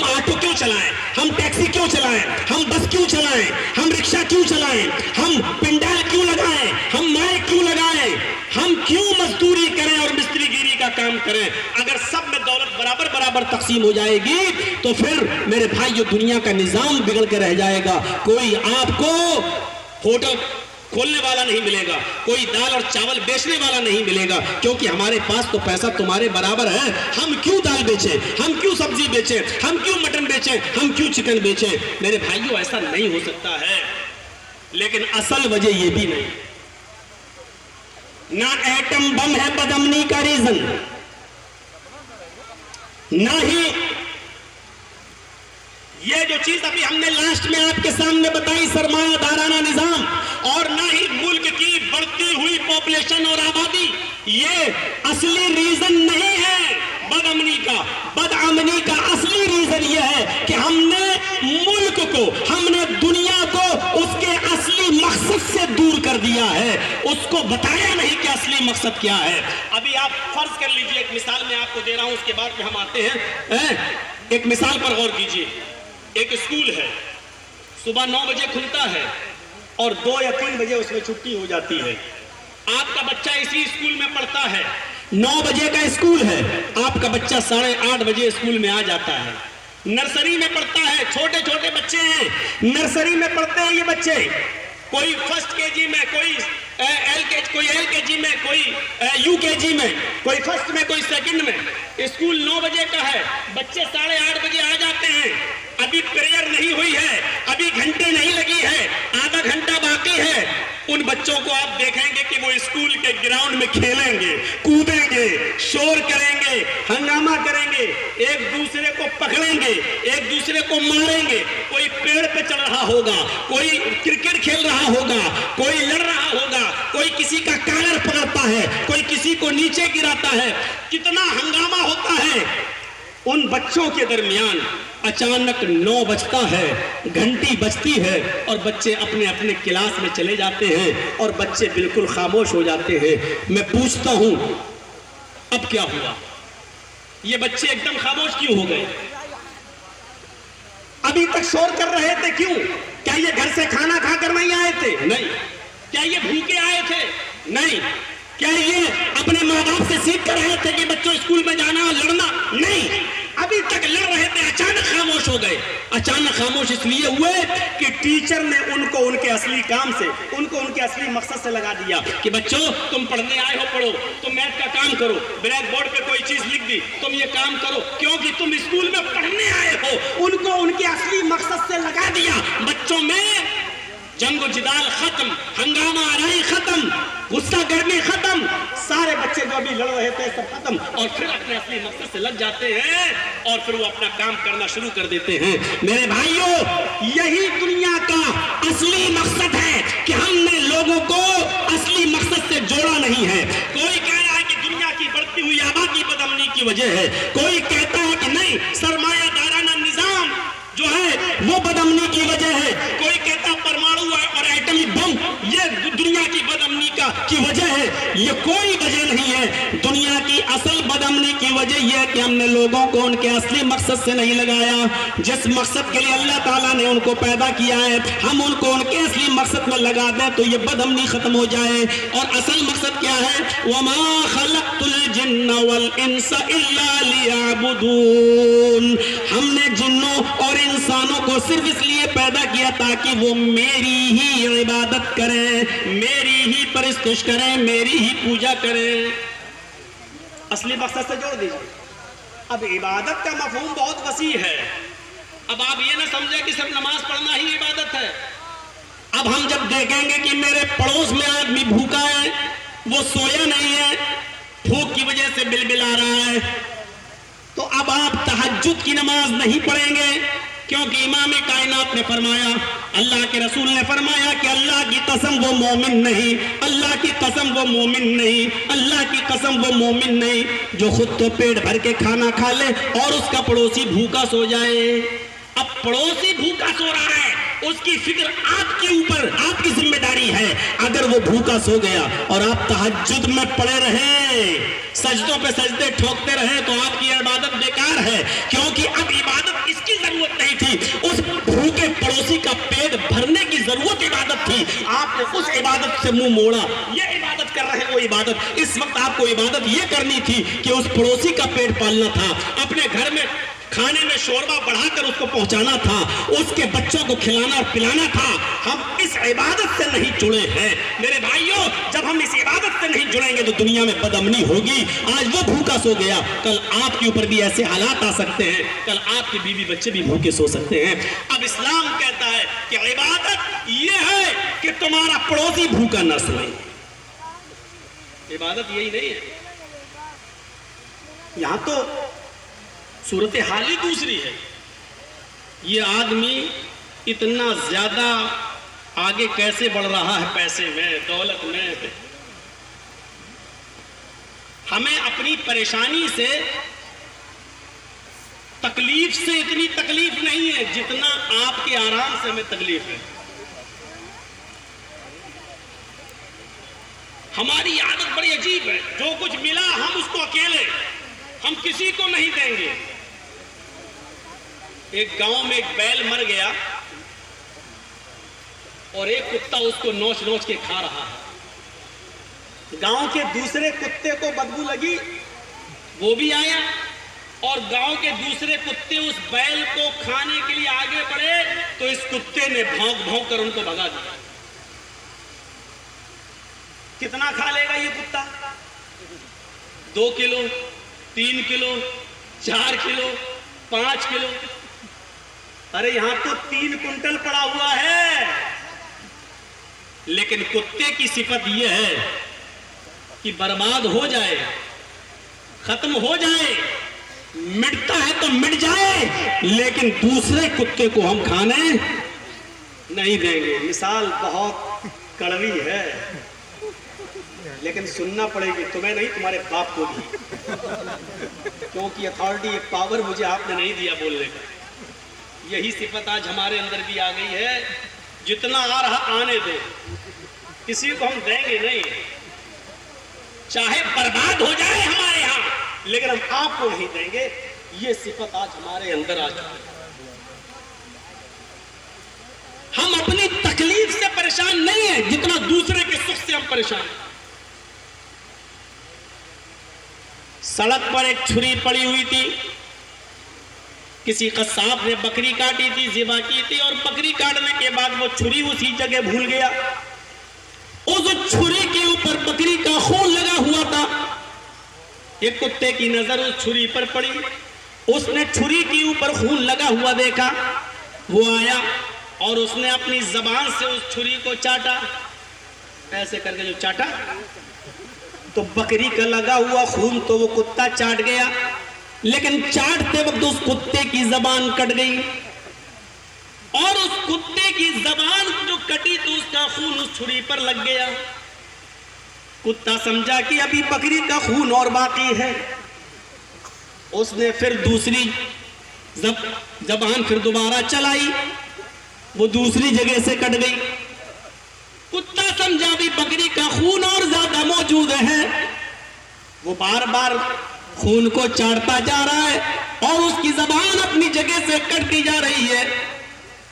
ऑटो क्यों चलाएं, हम टैक्सी क्यों चलाएं, हम बस क्यों चलाएं, हम रिक्शा क्यों चलाएं, हम पिंडाल क्यों लगाएं, हम माइक क्यों लगाएं, हम क्यों मजदूरी करें और मिस्त्रीगिरी का काम करें? अगर सब में दौलत बराबर बराबर तकसीम हो जाएगी तो फिर मेरे भाई ये दुनिया का निजाम बिगड़ के रह जाएगा। कोई आपको होटल खोलने वाला नहीं मिलेगा, कोई दाल और चावल बेचने वाला नहीं मिलेगा, क्योंकि हमारे पास तो पैसा तुम्हारे बराबर है। हम क्यों दाल बेचें, हम क्यों सब्जी बेचें, हम क्यों मटन बेचें, हम क्यों चिकन बेचें? मेरे भाइयों, ऐसा नहीं हो सकता है। लेकिन असल वजह यह भी नहीं, ना एटम बम है बदअमनी का रीजन, ना ही ये जो चीज अभी हमने लास्ट में आपके सामने बताई सरमायादाराना निजाम, और ना ही मुल्क की बढ़ती हुई पॉपुलेशन और आबादी, ये असली रीजन नहीं है बदअमनी का। बदअमनी का असली रीजन ये है कि हमने मुल्क को, हमने दुनिया को उसके असली मकसद से दूर कर दिया है, उसको बताया नहीं कि असली मकसद क्या है। अभी आप फर्ज कर लीजिए, एक मिसाल मैं आपको दे रहा हूं, उसके बाद में हम आते हैं। एक मिसाल पर गौर कीजिए। एक स्कूल है, सुबह 9 बजे खुलता है और 2 या 3 बजे उसमें छुट्टी हो जाती है। आपका बच्चा इसी स्कूल में पढ़ता है, 9 बजे का स्कूल है, आपका बच्चा 8:30 बजे स्कूल में आ जाता है। नर्सरी में पढ़ता है, छोटे छोटे बच्चे हैं, नर्सरी में पढ़ते हैं ये बच्चे, कोई फर्स्ट केजी में, कोई एलकेजी में, कोई यूकेजी में, कोई फर्स्ट में, कोई सेकंड में। स्कूल 9 बजे का है, बच्चे 8:30 बजे आ जाते हैं। अभी प्रेयर नहीं हुई है, अभी घंटे नहीं लगी है, आधा घंटा बाकी है। उन बच्चों को आप देखेंगे कि वो स्कूल के ग्राउंड में खेलेंगे, कूदेंगे, शोर करेंगे, हंगामा करेंगे, एक दूसरे को पकड़ेंगे, एक दूसरे को मारेंगे। कोई पेड़ पे चढ़ रहा होगा, कोई क्रिकेट खेल रहा होगा, कोई लड़ रहा होगा, कोई किसी का कॉलर पकड़ता है, कोई किसी को नीचे गिराता है। कितना हंगामा होता है। उन बच्चों के दरमियान अचानक 9 बजता है, घंटी बजती है और बच्चे अपने अपने क्लास में चले जाते हैं और बच्चे बिल्कुल खामोश हो जाते हैं। मैं पूछता हूं, अब क्या हुआ? ये बच्चे एकदम खामोश क्यों हो गए? अभी तक शोर कर रहे थे, क्यों? क्या ये घर से खाना खाकर नहीं आए थे? नहीं। क्या ये भूखे आए थे? नहीं। क्या ये अपने माँ बाप से सीख कर रहे थे कि बच्चों स्कूल में जाना और लड़ना? नहीं। अभी तक लड़ रहे थे, अचानक खामोश हो गए। अचानक खामोश इसलिए हुए कि टीचर ने उनको उनके असली काम से, उनको उनके असली मकसद से लगा दिया कि बच्चों तुम पढ़ने आए हो, पढ़ो, तुम मैथ का काम करो, ब्लैक बोर्ड पे कोई चीज लिख दी, तुम ये काम करो, क्योंकि तुम स्कूल में पढ़ने आए हो। उनको उनके असली मकसद से लगा दिया। बच्चों में जंग जिदाल खत्म, हंगामा आराई खत्म, गुस्सा गर्मी खत्म, सारे बच्चे जो अभी लड़ रहे थे सब खत्म, और फिर अपने असली मकसद से लग जाते हैं और फिर वो अपना काम करना शुरू कर देते हैं। मेरे भाइयों, यही दुनिया का असली मकसद है कि हमने लोगों को असली मकसद से जोड़ा नहीं है। कोई कह रहा है कि दुनिया की बढ़ती हुई आबादी बदअमनी की वजह है, कोई कहता है कि नहीं, सरमायादाराना निजाम जो है वो बदअमनी की वजह है, कोई कहता परमाणु और एटमी बम ये दुनिया की बदअमनी की वजह है। ये कोई वजह नहीं है। दुनिया की असल बदअमनी की वजह यह है कि हमने लोगों को उनके असली मकसद से नहीं लगाया। जिस मकसद के लिए अल्लाह ताला ने उनको पैदा किया है, हम उनको उनके असली मकसद में लगा दें तो ये बदअमनी खत्म हो जाए। और असल मकसद क्या है? वमा खलक़तुल जिन्ना वल इंसा इल्ला लियअबुदून। हमने जिन्नों और इंसानों को सिर्फ इसलिए पैदा किया ताकि वो मेरी ही इबादत करें, मेरी ही परिस्तुष करें, मेरी ही पूजा करें। असली मकसद से जोड़ दीजिए। अब इबादत का मफहूम बहुत वसी है। अब आप ये ना समझे कि सिर्फ नमाज पढ़ना ही इबादत है। अब हम जब देखेंगे कि मेरे पड़ोस में आदमी भूखा है, वो सोया नहीं है, भूख की वजह से बिलबिला रहा है, तो अब आप तहज्जुद की नमाज नहीं पढ़ेंगे, क्योंकि इमाम कायनात ने फरमाया, अल्लाह के रसूल ने फरमाया कि अल्लाह की कसम वो मोमिन नहीं, अल्लाह की कसम वो मोमिन नहीं, अल्लाह की कसम वो मोमिन नहीं जो खुद तो पेट भर के खाना खा ले और उसका पड़ोसी भूखा सो जाए। अब पड़ोसी भूखा सो रहा है, उसकी फिक्र आपके ऊपर, आपकी जिम्मेदारी है। अगर वो भूखा सो गया और आप तहज्जुद में पड़े रहे, सजदों पे सजदे ठोकते रहे, तो आपकी इबादत बेकार है, क्योंकि अब इबादत इसकी जरूरत नहीं थी, उस भूखे पड़ोसी का पेट भरने की जरूरत इबादत थी। आपने उस इबादत से मुंह मोड़ा। ये इबादत कर रहे हैं, वो इबादत। इस वक्त आपको इबादत ये करनी थी कि उस पड़ोसी का पेट पालना था, अपने घर में खाने में शोरबा बढ़ाकर उसको पहुंचाना था, उसके बच्चों को खिलाना और पिलाना था। हम इस इबादत से नहीं जुड़े हैं मेरे भाइयों। जब हम इस इबादत से नहीं जुड़ेंगे तो दुनिया में बदअमनी होगी। आज वो भूखा सो गया, कल आपके ऊपर भी ऐसे हालात आ सकते हैं, कल आपके बीवी बच्चे भी भूखे सो सकते हैं। अब इस्लाम कहता है कि इबादत ये है कि तुम्हारा पड़ोसी भूखा न सोए। इबादत यही नहीं है। यहां तो सूरत हाल ही दूसरी है। ये आदमी इतना ज्यादा आगे कैसे बढ़ रहा है पैसे में, दौलत में। हमें अपनी परेशानी से, तकलीफ से इतनी तकलीफ नहीं है जितना आपके आराम से हमें तकलीफ है। हमारी आदत बड़ी अजीब है, जो कुछ मिला हम उसको अकेले, हम किसी को नहीं देंगे। एक गांव में एक बैल मर गया और एक कुत्ता उसको नोच नोच के खा रहा है। गांव के दूसरे कुत्ते को बदबू लगी, वो भी आया और गांव के दूसरे कुत्ते उस बैल को खाने के लिए आगे बढ़े तो इस कुत्ते ने भौंक भौंक कर उनको भगा दिया। कितना खा लेगा ये कुत्ता? 2 किलो, 3 किलो, 4 किलो, 5 किलो। अरे यहां तो 3 कुंटल पड़ा हुआ है। लेकिन कुत्ते की सिफत यह है कि बर्बाद हो जाए, खत्म हो जाए, मिटता है तो मिट जाए, लेकिन दूसरे कुत्ते को हम खाने नहीं देंगे। मिसाल बहुत कड़वी है लेकिन सुनना पड़ेगी, तुम्हें नहीं तुम्हारे बाप को भी, क्योंकि अथॉरिटी, पावर मुझे आपने नहीं दिया बोलने का। यही सिफत आज हमारे अंदर भी आ गई है। जितना आ रहा आने दो, किसी को हम देंगे नहीं, चाहे बर्बाद हो जाए हमारे यहां, लेकिन हम आपको नहीं देंगे। ये सिफत आज हमारे अंदर आ चुकी है। हम अपनी तकलीफ से परेशान नहीं है जितना दूसरे के सुख से हम परेशान हैं। सड़क पर एक छुरी पड़ी हुई थी, किसी कसाब ने बकरी काटी थी, ज़िबा की थी, और बकरी काटने के बाद वो छुरी उसी जगह भूल गया। उस छुरी के ऊपर बकरी का खून लगा हुआ था। एक कुत्ते की नजर उस छुरी पर पड़ी, उसने छुरी के ऊपर खून लगा हुआ देखा, वो आया और उसने अपनी जबान से उस छुरी को चाटा, ऐसे करके जो चाटा तो बकरी का लगा हुआ खून तो वो कुत्ता चाट गया, लेकिन चाटते वक्त उस कुत्ते की जबान कट गई और उस कुत्ते की जबान जो कटी तो उसका खून उस छुरी पर लग गया। कुत्ता समझा कि अभी बकरी का खून और बाकी है। उसने फिर दूसरी जबान फिर दोबारा चलाई, वो दूसरी जगह से कट गई। कुत्ता समझा भी बकरी का खून और ज्यादा मौजूद है। वो बार बार खून को चाटता जा रहा है और उसकी जबान अपनी जगह से कटती जा रही है,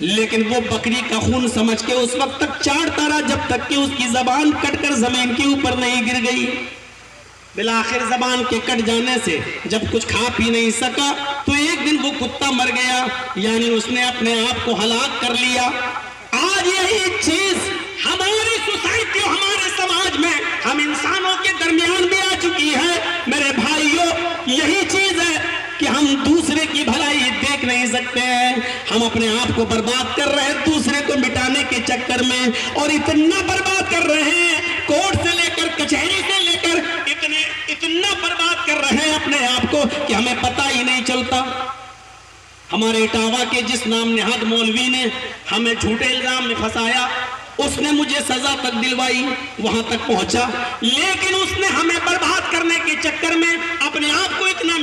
लेकिन वो बकरी का खून समझ के उस वक्त तक चाटता रहा जब तक कि उसकी जबान कटकर जमीन के ऊपर नहीं गिर गई। बिलाखिर जबान के कट जाने से जब कुछ खा पी नहीं सका तो एक दिन वो कुत्ता मर गया, यानी उसने अपने आप को हलाक कर लिया। आज यही चीज हमारी सोसाइटी, हमारे समाज में, हम इंसानों के दरमियान भी आ चुकी है। मेरे भाइयों, यही चीज है कि हम दूसरे की भलाई देख नहीं सकते हैं। हम अपने आप को बर्बाद कर रहे हैं दूसरे को मिटाने के चक्कर में, और इतना बर्बाद कर रहे हैं, कोर्ट से लेकर कचहरी से लेकर इतना बर्बाद कर रहे हैं अपने आप को कि हमें पता ही नहीं चलता। हमारे इटावा के जिस नाम नेहाद मौलवी ने हमें झूठे इल्जाम में फंसाया, उसने मुझे सजा तक दिलवाई, वहां तक पहुंचा, लेकिन उसने हमें बर्बाद करने के चक्कर में अपने आप को इतना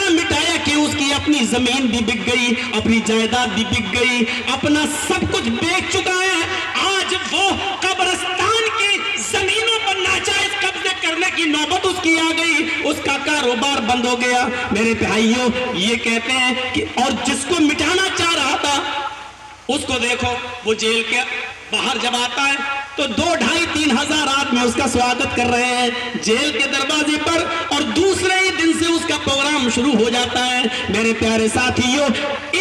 मिटाया कि उसकी अपनी जमीन भी बिक गई, अपनी जायदाद भी बिक गई, अपना सब कुछ बेच चुका है। आज वो कब्रिस्तान की जमीनों पर नाजायज कब्जे करने की नौबत उसकी आ गई, उसका कारोबार बंद हो गया। मेरे भाइयों, ये कहते हैं कि और जिसको मिटाना चाह रहा था उसको देखो, वो जेल के बाहर जब आता है तो 2-2,5-3 हजार आदमी उसका स्वागत कर रहे हैं जेल के दरवाजे पर, और दूसरे ही दिन से उसका प्रोग्राम शुरू हो जाता है। मेरे प्यारे साथियों,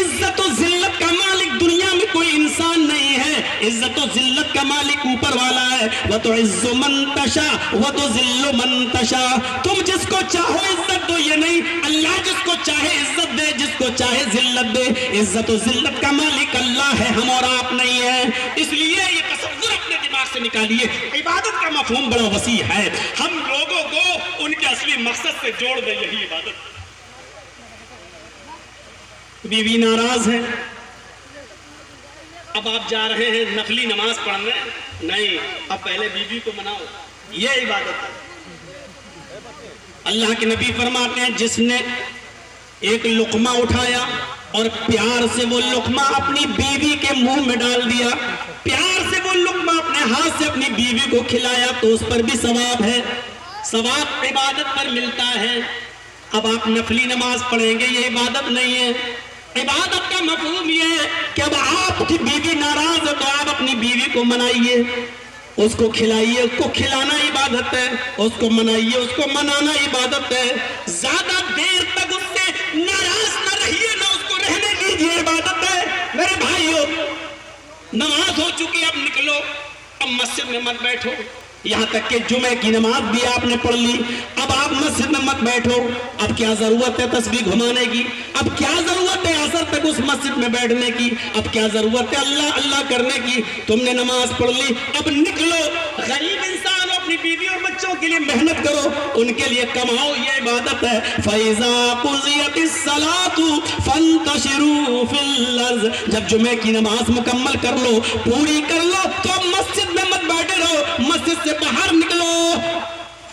इज्जत और जिल्लत का मालिक दुनिया में कोई इंसान नहीं है, इज्जत और जिल्लत का मालिक ऊपर वाला है। वह तो इज्जो मंतशा वह तो जिल्लो मंतशा, तुम जिसको चाहो इज्जत दो, ये नहीं अल्लाह जिसको चाहे इज्जत दे, जिसको चाहे जिल्लत दे। इज्जत और जिल्लत का मालिक अल्लाह है, हम और आप नहीं है। इसलिए ये तसव्वुर अपने दिमाग से निकालिए, इबादत का मफहूम बड़ा वसी है, हम लोगों को उनके असली मकसद से जोड़ दे, यही इबादत। बीवी नाराज है, अब आप जा रहे हैं नफली नमाज पढ़ने, नहीं, अब पहले बीवी को मनाओ, ये इबादत है। अल्लाह के नबी फरमाते हैं, जिसने एक लुकमा उठाया और प्यार से वो लुकमा अपनी बीवी के मुंह में डाल दिया, प्यार से वो लुकमा अपने हाथ से अपनी बीवी को खिलाया, तो उस पर भी सवाब है, सवाब इबादत पर मिलता है। अब आप नफली नमाज पढ़ेंगे, ये इबादत नहीं है। इबादत का मफहूम ये है कि अब आपकी बीवी नाराज है तो आप अपनी बीवी को मनाइए, उसको खिलाइए, उसको खिलाना इबादत है, उसको मनाइए, उसको मनाना इबादत है। ज्यादा देर तक उससे नाराज न रहिए, ना उसको रहने दीजिए, इबादत है। मेरे भाइयों, नमाज हो चुकी, अब निकलो, अब मस्जिद में मत बैठो, यहाँ तक कि जुमे की नमाज भी आपने पढ़ ली, अब आप मस्जिद में मत बैठो। अब क्या जरूरत है तस्बीह घुमाने की, अब क्या जरूरत है असर तक उस मस्जिद में बैठने की, अब क्या जरूरत है अल्लाह अल्लाह करने की। तुमने नमाज पढ़ ली, अब निकलो, गरीब इंसान अपनी बीवी और बच्चों के लिए मेहनत करो, उनके लिए कमाओ, ये इबादत है। फैज़ा कुज़ियतिस सलातु फंतशिरू फिल अर्ज़, जब जुमे की नमाज मुकम्मल कर लो, पूरी कर लो, तो मस्जिद में मत बैठे रहो, मस्जिद से बाहर निकलो।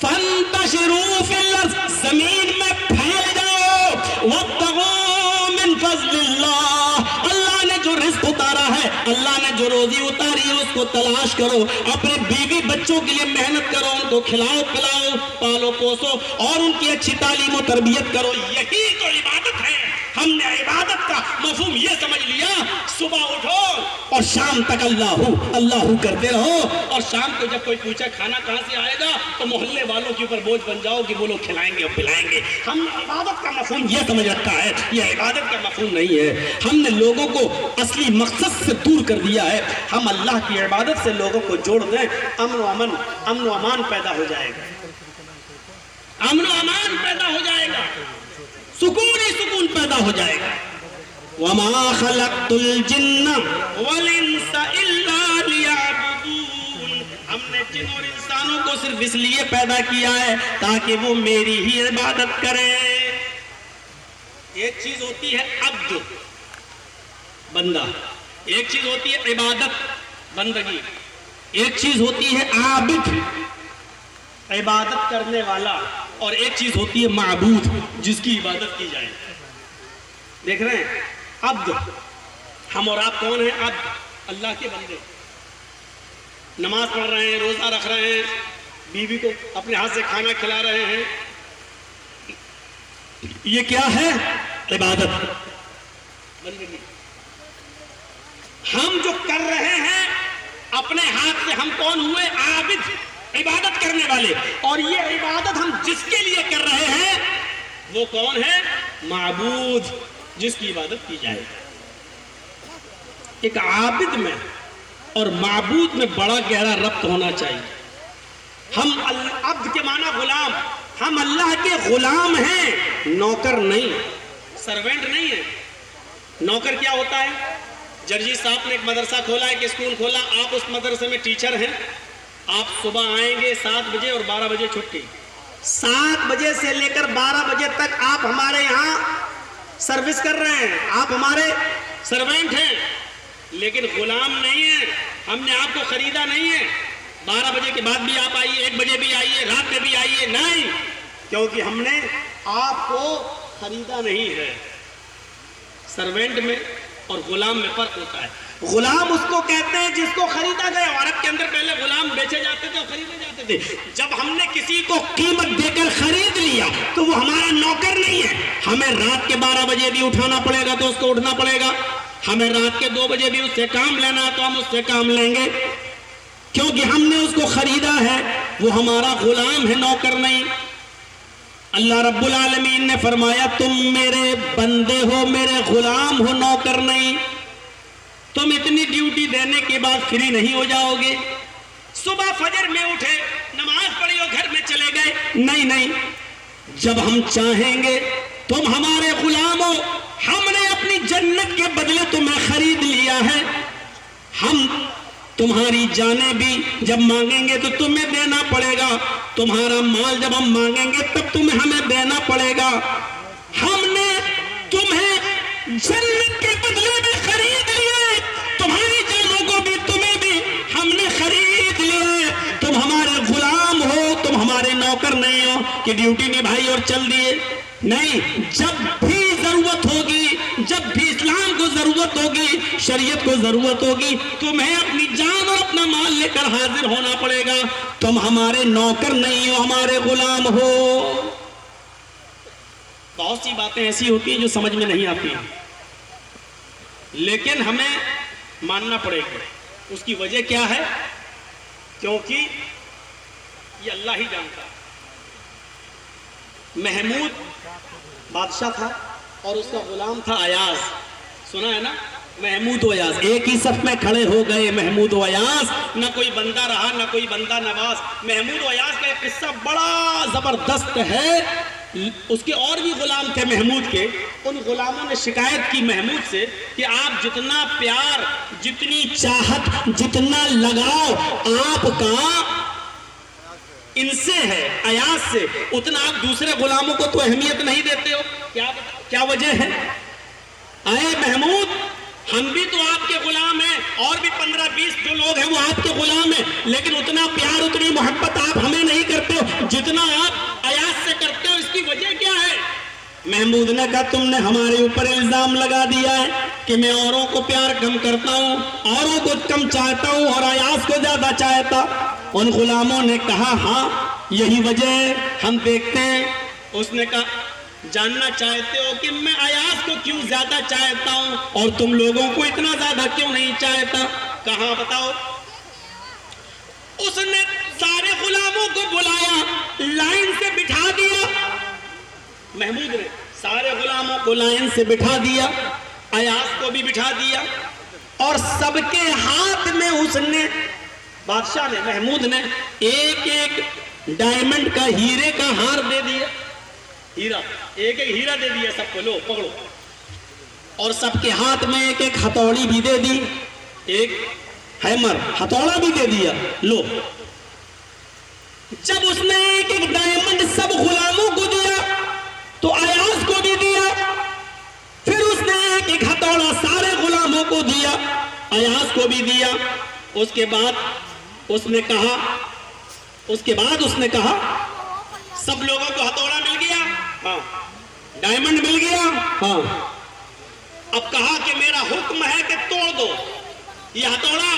फंतशिरू फिल अर्ज़, जमीन में फैल जाओ। वब्तगू मिन फज़लिल्लाह, अल्लाह ने जो रिज़्क़ उतारा है, अल्लाह ने जो रोजी उतारी है, उसको तलाश करो। अपने बीवी बच्चों के लिए मेहनत करो, उनको खिलाओ पिलाओ, पालो पोसो और उनकी अच्छी तालीम और तरबियत करो, यही तो इबादत है। हमने इबादत का मफहूम ये समझ लिया, सुबह उठो और शाम तक अल्लाह करते रहो, और शाम को जब कोई पूछे खाना कहाँ से आएगा, तो मोहल्ले वालों के ऊपर बोझ बन जाओ कि वो लोग खिलाएंगे और पिलाएंगे। हमने इबादत का मफहूम ये समझ रखा है, यह इबादत का मफहूम नहीं है। हमने लोगों को असली मकसद से दूर कर दिया है। हम अल्लाह की इबादत से लोगों को जोड़ दें, अमन व अमान पैदा हो जाएगा, अमन व अमान पैदा हो जाएगा, सुकून ही सुकून पैदा हो जाएगा। वमा खलक़तुल जिन्ना वल इंसा इल्ला लियअबुदून, हमने जिन और इंसानों को सिर्फ इसलिए पैदा किया है ताकि वो मेरी ही इबादत करें। एक चीज होती है अब्द, बंदा, एक चीज होती है इबादत, बंदगी, एक चीज होती है आबिद, इबादत करने वाला, और एक चीज होती है माबूद, जिसकी इबादत की जाए। देख रहे हैं, अब्द, हम और आप कौन हैं? अब्द, अल्लाह के बंदे, नमाज पढ़ रहे हैं, रोजा रख रहे हैं, बीवी को अपने हाथ से खाना खिला रहे हैं, ये क्या है? इबादत, बंदगी। हम जो कर रहे हैं अपने हाथ से, हम कौन हुए? आबिद, इबादत करने वाले। और ये इबादत हम जिसके लिए कर रहे हैं वो कौन है? माबूद, जिसकी इबादत की जाए। एक आबिद में और माबूद में बड़ा गहरा रब्त होना चाहिए। हम अब्द के माना गुलाम, हम अल्लाह के गुलाम हैं, नौकर नहीं, सर्वेंट नहीं है। नौकर क्या होता है? जर्जी साहब ने एक मदरसा खोला, एक स्कूल खोला, आप उस मदरसे में टीचर हैं, आप सुबह आएंगे 7 बजे और 12 बजे छुट्टी। 7 बजे से लेकर 12 बजे तक आप हमारे यहाँ सर्विस कर रहे हैं, आप हमारे सर्वेंट हैं, लेकिन गुलाम नहीं है। हमने आपको खरीदा नहीं है। 12 बजे के बाद भी आप आइए, 1 बजे भी आइए, रात में भी आइए, नहीं, क्योंकि हमने आपको खरीदा नहीं है। सर्वेंट में और गुलाम में फर्क होता है। गुलाम उसको कहते हैं जिसको खरीदा गया। अरब के अंदर पहले गुलाम बेचे जाते थे और खरीदे जाते थे। जब हमने किसी को कीमत देकर खरीद लिया तो वो हमारा नौकर नहीं है। हमें रात के 12 बजे भी उठाना पड़ेगा तो उसको उठना पड़ेगा, हमें रात के 2 बजे भी उससे काम लेना है तो हम उससे काम लेंगे। क्योंकि हमने उसको खरीदा है, वो हमारा गुलाम है, नौकर नहीं। अल्लाह रब्बुल आलमीन ने फरमाया तुम मेरे बंदे हो, मेरे गुलाम हो, नौकर नहीं। तुम इतनी ड्यूटी देने के बाद फ्री नहीं हो जाओगे। सुबह फजर में उठे, नमाज पढ़ी और घर में चले गए, नहीं नहीं, जब हम चाहेंगे तुम हमारे गुलाम हो, हमने अपनी जन्नत के बदले तुम्हें खरीद लिया है। हम तुम्हारी जानें भी जब मांगेंगे तो तुम्हें देना पड़ेगा, तुम्हारा माल जब हम मांगेंगे तब तुम्हें हमें देना पड़ेगा। हमने तुम्हें जन्नत के बदले में खरीद लिया, तुम्हारी जानों को भी तुम्हें भी हमने खरीद लिया। तुम हमारे गुलाम हो, तुम हमारे नौकर नहीं हो कि ड्यूटी निभाई और चल दिए। नहीं, जब भी जरूरत होगी, जब भी इस्लाम को जरूरत होगी, शरीयत को जरूरत होगी, तुम्हें अपनी जान और अपना माल लेकर हाजिर होना पड़ेगा। तुम हमारे नौकर नहीं हो, हमारे गुलाम हो। बहुत सी बातें ऐसी होती हैं जो समझ में नहीं आती हैं, लेकिन हमें मानना पड़ेगा। उसकी वजह क्या है? क्योंकि ये अल्लाह ही जानता है। महमूद बादशाह था और उसका गुलाम था अयाज। सुना है ना, महमूद व अयाज एक ही सफ में खड़े हो गए। महमूद व अयाज, ना कोई बंदा रहा ना कोई बंदा नवाज। महमूद व अयाज का एक किस्सा बड़ा जबरदस्त है। उसके और भी गुलाम थे महमूद के। उन गुलामों ने शिकायत की महमूद से कि आप जितना प्यार, जितनी चाहत, जितना लगाव आपका इनसे है, अयाज से, उतना आप दूसरे गुलामों को तो अहमियत नहीं देते हो। क्या वजह है? आए महमूद, हम भी तो आपके गुलाम हैं, और भी 15-20 जो लोग हैं वो आपके गुलाम हैं, लेकिन उतना प्यार, उतनी मोहब्बत आप हमें नहीं करते हो जितना आप अयाज से करते हो। इसकी वजह क्या है? महमूद ने कहा तुमने हमारे ऊपर इल्जाम लगा दिया है कि मैं औरों को प्यार कम करता हूँ, औरों को कम चाहता हूँ और अयाज को ज्यादा चाहता। उन गुलामों ने कहा हाँ यही वजह है, हम देखते हैं। उसने कहा जानना चाहते हो कि मैं अयाज को क्यों ज्यादा चाहता हूं और तुम लोगों को इतना ज्यादा क्यों नहीं चाहता? कहां बताओ। उसने सारे गुलामों को बुलाया, लाइन से बिठा दिया। महमूद ने सारे गुलामों को लाइन से बिठा दिया, अयाज को भी बिठा दिया, और सबके हाथ में उसने, बादशाह ने, महमूद ने एक एक डायमंड का, हीरे का हार दे दिया। हीरा, एक एक हीरा दे दिया सबको, लो पकड़ो। और सबके हाथ में एक एक हथौड़ी भी दे दी, एक हैमर, हथौड़ा भी दे दिया, लो। जब उसने एक एक डायमंड सब गुलामों को दिया तो अयाज को भी दिया। फिर उसने एक एक हथौड़ा सारे गुलामों को दिया, अयाज को भी दिया। उसके बाद उसने कहा सब लोगों को हथौड़ा मिल गया, हाँ, डायमंड मिल गया, हाँ। अब कहा कि मेरा हुक्म है कि तोड़ दो ये हथौड़ा,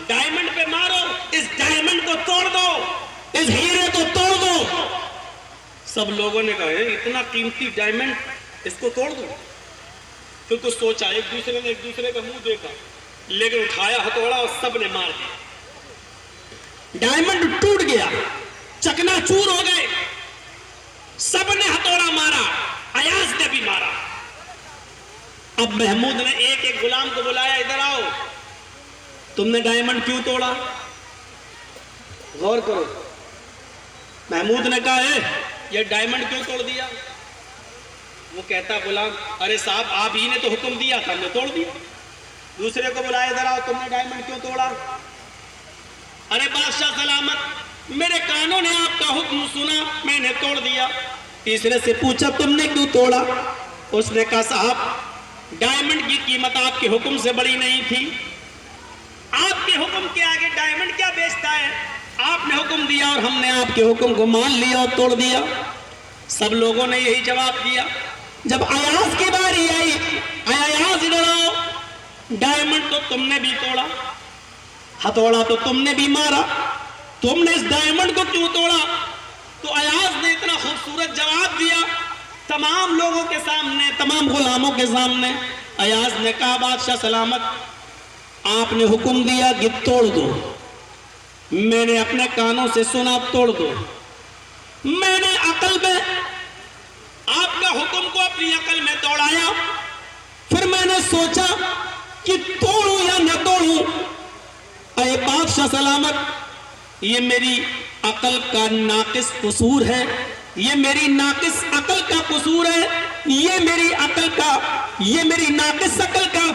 डायमंड पे मारो, इस डायमंड को तोड़ दो, इस हीरे को तोड़ दो। सब लोगों ने कहा इतना कीमती डायमंड, इसको तोड़ दो। फिर कुछ सोचा, एक दूसरे ने एक दूसरे का मुंह देखा, लेकिन उठाया हथौड़ा और सब ने मार दिया। डायमंड टूट गया, चकनाचूर हो गए। सबने हथौड़ा मारा, अयाज ने भी मारा। अब महमूद ने एक एक गुलाम को बुलाया, इधर आओ, तुमने डायमंड क्यों तोड़ा? गौर करो। महमूद ने कहा है ये डायमंड क्यों तोड़ दिया? वो कहता गुलाम, अरे साहब आप ही ने तो हुक्म दिया था, हमने तोड़ दिया। दूसरे को बुलाया, इधर आओ, तुमने डायमंड क्यों तोड़ा? अरे बादशाह सलामत, मेरे कानों ने आपका हुक्म सुना, मैंने तोड़ दिया। तीसरे से पूछा तुमने क्यों तोड़ा? उसने कहा साहब डायमंड की कीमत आपके हुक्म से बड़ी नहीं थी, आपके हुक्म के आगे डायमंड क्या बेचता है? आपने हुक्म दिया और हमने आपके हुक्म को मान लिया और तोड़ दिया। सब लोगों ने यही जवाब दिया। जब अयाज की बारी आई, अयाज इधर आओ, डायमंड तो तुमने भी तोड़ा, हथौड़ा तो तुमने भी मारा, तुमने इस डायमंड को क्यों तोड़ा? तो अयाज ने इतना खूबसूरत जवाब दिया तमाम लोगों के सामने, तमाम गुलामों के सामने। अयाज ने कहा बादशाह सलामत, आपने हुक्म दिया कि तोड़ दो, मैंने अपने कानों से सुना, तोड़ दो। मैंने अकल में आपका हुक्म को अपनी अकल में दौड़ाया, फिर मैंने सोचा कि तोड़ूं या न तोड़ूं। अरे बादशाह सलामत, ये मेरी अकल का नाकिस कसूर है, ये मेरी नाकिस अकल का कसूर है, ये मेरी नाकिस अकल का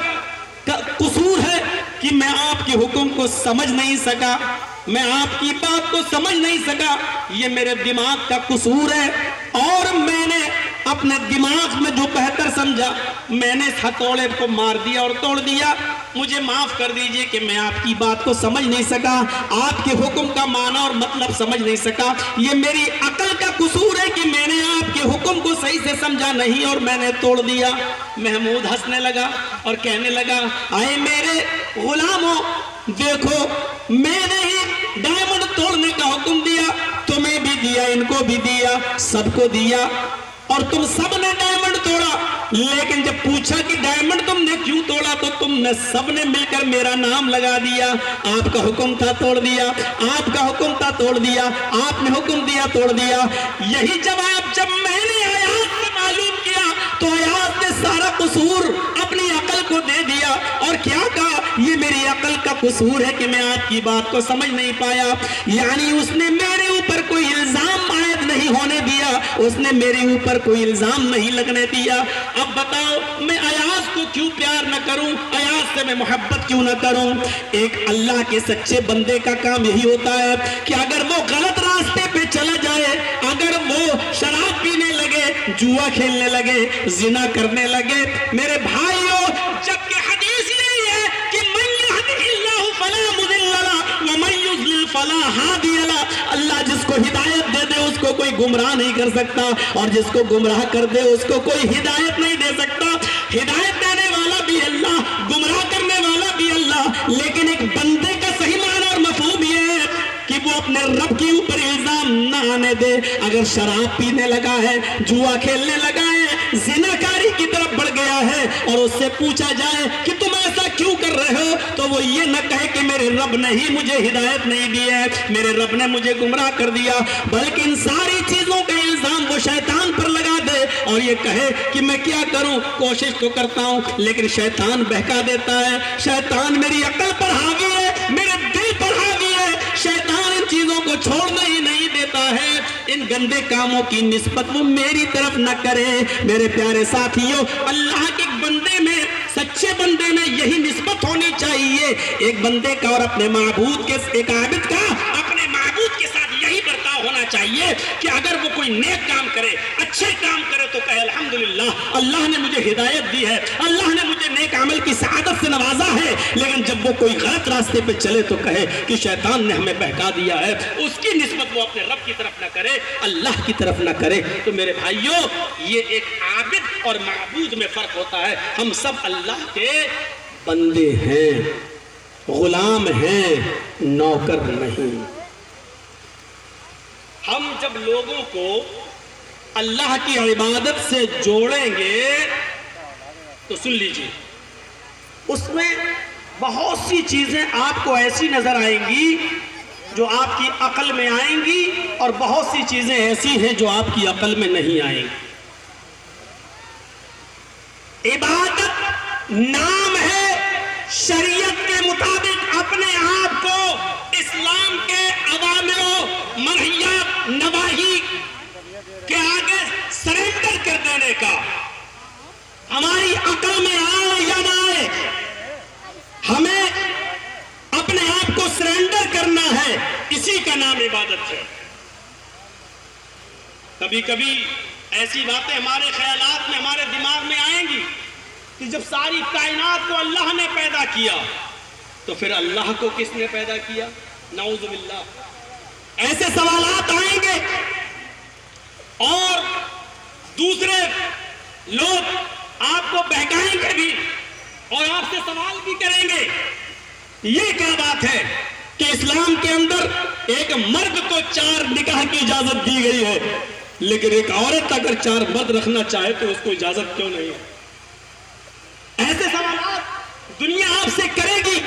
कसूर है कि मैं आपके हुक्म को समझ नहीं सका, मैं आपकी बात को समझ नहीं सका। ये मेरे दिमाग का कसूर है और मैंने अपने दिमाग में जो बेहतर समझा मैंने इस हथौड़े को मार दिया और तोड़ दिया। मुझे माफ कर दीजिए कि मैं आपकी बात को समझ नहीं सका, आपके हुक्म का माना और मतलब समझ नहीं सका। ये मेरी अकल का कसूर है कि मैंने आपके हुक्म को सही से समझा नहीं और मैंने तोड़ दिया। महमूद हंसने लगा और कहने लगा, आए मेरे गुलामों, देखो मैंने ही डायमंड तोड़ने का हुक्म दिया, तुम्हें भी दिया, इनको भी दिया, सबको दिया और तुम सबने डायमंड तोड़ा। लेकिन जब पूछा कि डायमंड तुमने क्यों तोड़ा तो तुमने सबने मिलकर मेरा नाम लगा दिया। आपका हुक्म था तोड़ दिया, आपका हुक्म था तोड़ दिया, आपने हुक्म दिया तोड़ दिया। यही जवाब जब मैंने आयात से मालूम किया तो आयात ने सारा कसूर अपनी अकल को दे दिया और क्या कहा, ये मेरी अकल का कसूर है कि मैं आपकी बात को समझ नहीं पाया। यानी उसने मेरे ऊपर कोई इल्जाम आयद नहीं होने दिया, उसने मेरे ऊपर कोई इल्जाम नहीं लगने दिया। अब बताओ मैं अयाज को क्यों प्यार न करूं, अयाज से मैं मोहब्बत क्यों न करूं। एक अल्लाह के सच्चे बंदे का काम यही होता है कि अगर वो गलत रास्ते पे चला जाए, अगर वो शराब पीने लगे, जुआ खेलने लगे, जिना करने लगे, मेरे भाइयों, जबकि हदीस यही है कि मन यहदिहिल्लाहु फला मुदिल्ल लहु व मन युद्लिल फला हादिय लहु। अल्लाह जिसको हिदायत दे दे उसको कोई गुमराह नहीं कर सकता और जिसको गुमराह कर दे उसको कोई हिदायत नहीं दे सकता। हिदायत देने वाला भी अल्लाह, गुमराह करने वाला भी अल्लाह। लेकिन एक बंदे का सही माना और मफहूम ये है कि वो अपने रब के ऊपर इल्जाम ना आने दे। अगर शराब पीने लगा है, जुआ खेलने लगा है, जिनाकारी की तरफ बढ़ गया है और उससे पूछा जाए कि तुम ऐसा क्यों कर रहे हो तो वो ये न कहे कि मेरे रब ने ही मुझे हिदायत नहीं दी है, मेरे रब ने मुझे गुमराह कर दिया, बल्कि इन सारी चीजों का इल्जाम वो शैतान पर लगा दे और ये कहे कि मैं क्या करूं, कोशिश तो करता हूं लेकिन शैतान बहका देता है, शैतान मेरी अकल पर हावी है, मेरे दिल पर हावी है, शैतान इन चीजों को छोड़ने ही नहीं देता है। इन गंदे कामों की निस्बत वो मेरी तरफ न करे। मेरे प्यारे साथियों, अल्लाह के बंदे में, सच्चे बंदे में यही निस्बत होनी चाहिए। एक बंदे का और अपने माबूद के, एक आबिद का अपने माबूद के साथ यही बर्ताव होना चाहिए कि अगर वो कोई नेक काम करे, अच्छे काम करे तो कहे अल्हम्दुलिल्लाह, अल्लाह ने मुझे हिदायत दी है, अल्लाह ने मुझे नेक अमल की सआदत से नवाजा है। लेकिन जब वो कोई गलत रास्ते पे चले तो कहे कि शैतान ने हमें बहका दिया है। उसकी निस्बत वो अपने रब की तरफ न करे, अल्लाह की तरफ न करे। तो मेरे भाइयों, ये एक आबिद और माबूद में फर्क होता है। हम सब अल्लाह के बंदे हैं, गुलाम हैं, नौकर नहीं। हम जब लोगों को अल्लाह की इबादत से जोड़ेंगे तो सुन लीजिए, उसमें बहुत सी चीजें आपको ऐसी नजर आएंगी जो आपकी अकल में आएंगी और बहुत सी चीजें ऐसी हैं जो आपकी अकल में नहीं आएंगी। इबादत नाम है, शरीयत के मुताबिक अपने आप को इस्लाम के अवामिरों, मनहियात, नवाही के आगे सरेंडर कर देने का। हमारी अकल में आए या ना आए, हमें अपने आप को सरेंडर करना है, इसी का नाम इबादत है। कभी कभी ऐसी बातें हमारे ख्यालात में, हमारे दिमाग में आएंगी कि जब सारी कायनात को अल्लाह ने पैदा किया तो फिर अल्लाह को किसने पैदा किया? नाऊज़ु बिल्लाह। ऐसे सवालात आएंगे और दूसरे लोग आपको बहकाएंगे भी और आपसे सवाल भी करेंगे, ये क्या बात है कि इस्लाम के अंदर एक मर्द को 4 निकाह की इजाजत दी गई है, लेकिन एक औरत अगर 4 मर्द रखना चाहे तो उसको इजाजत क्यों नहीं है? ऐसे सवाल दुनिया आपसे करेगी।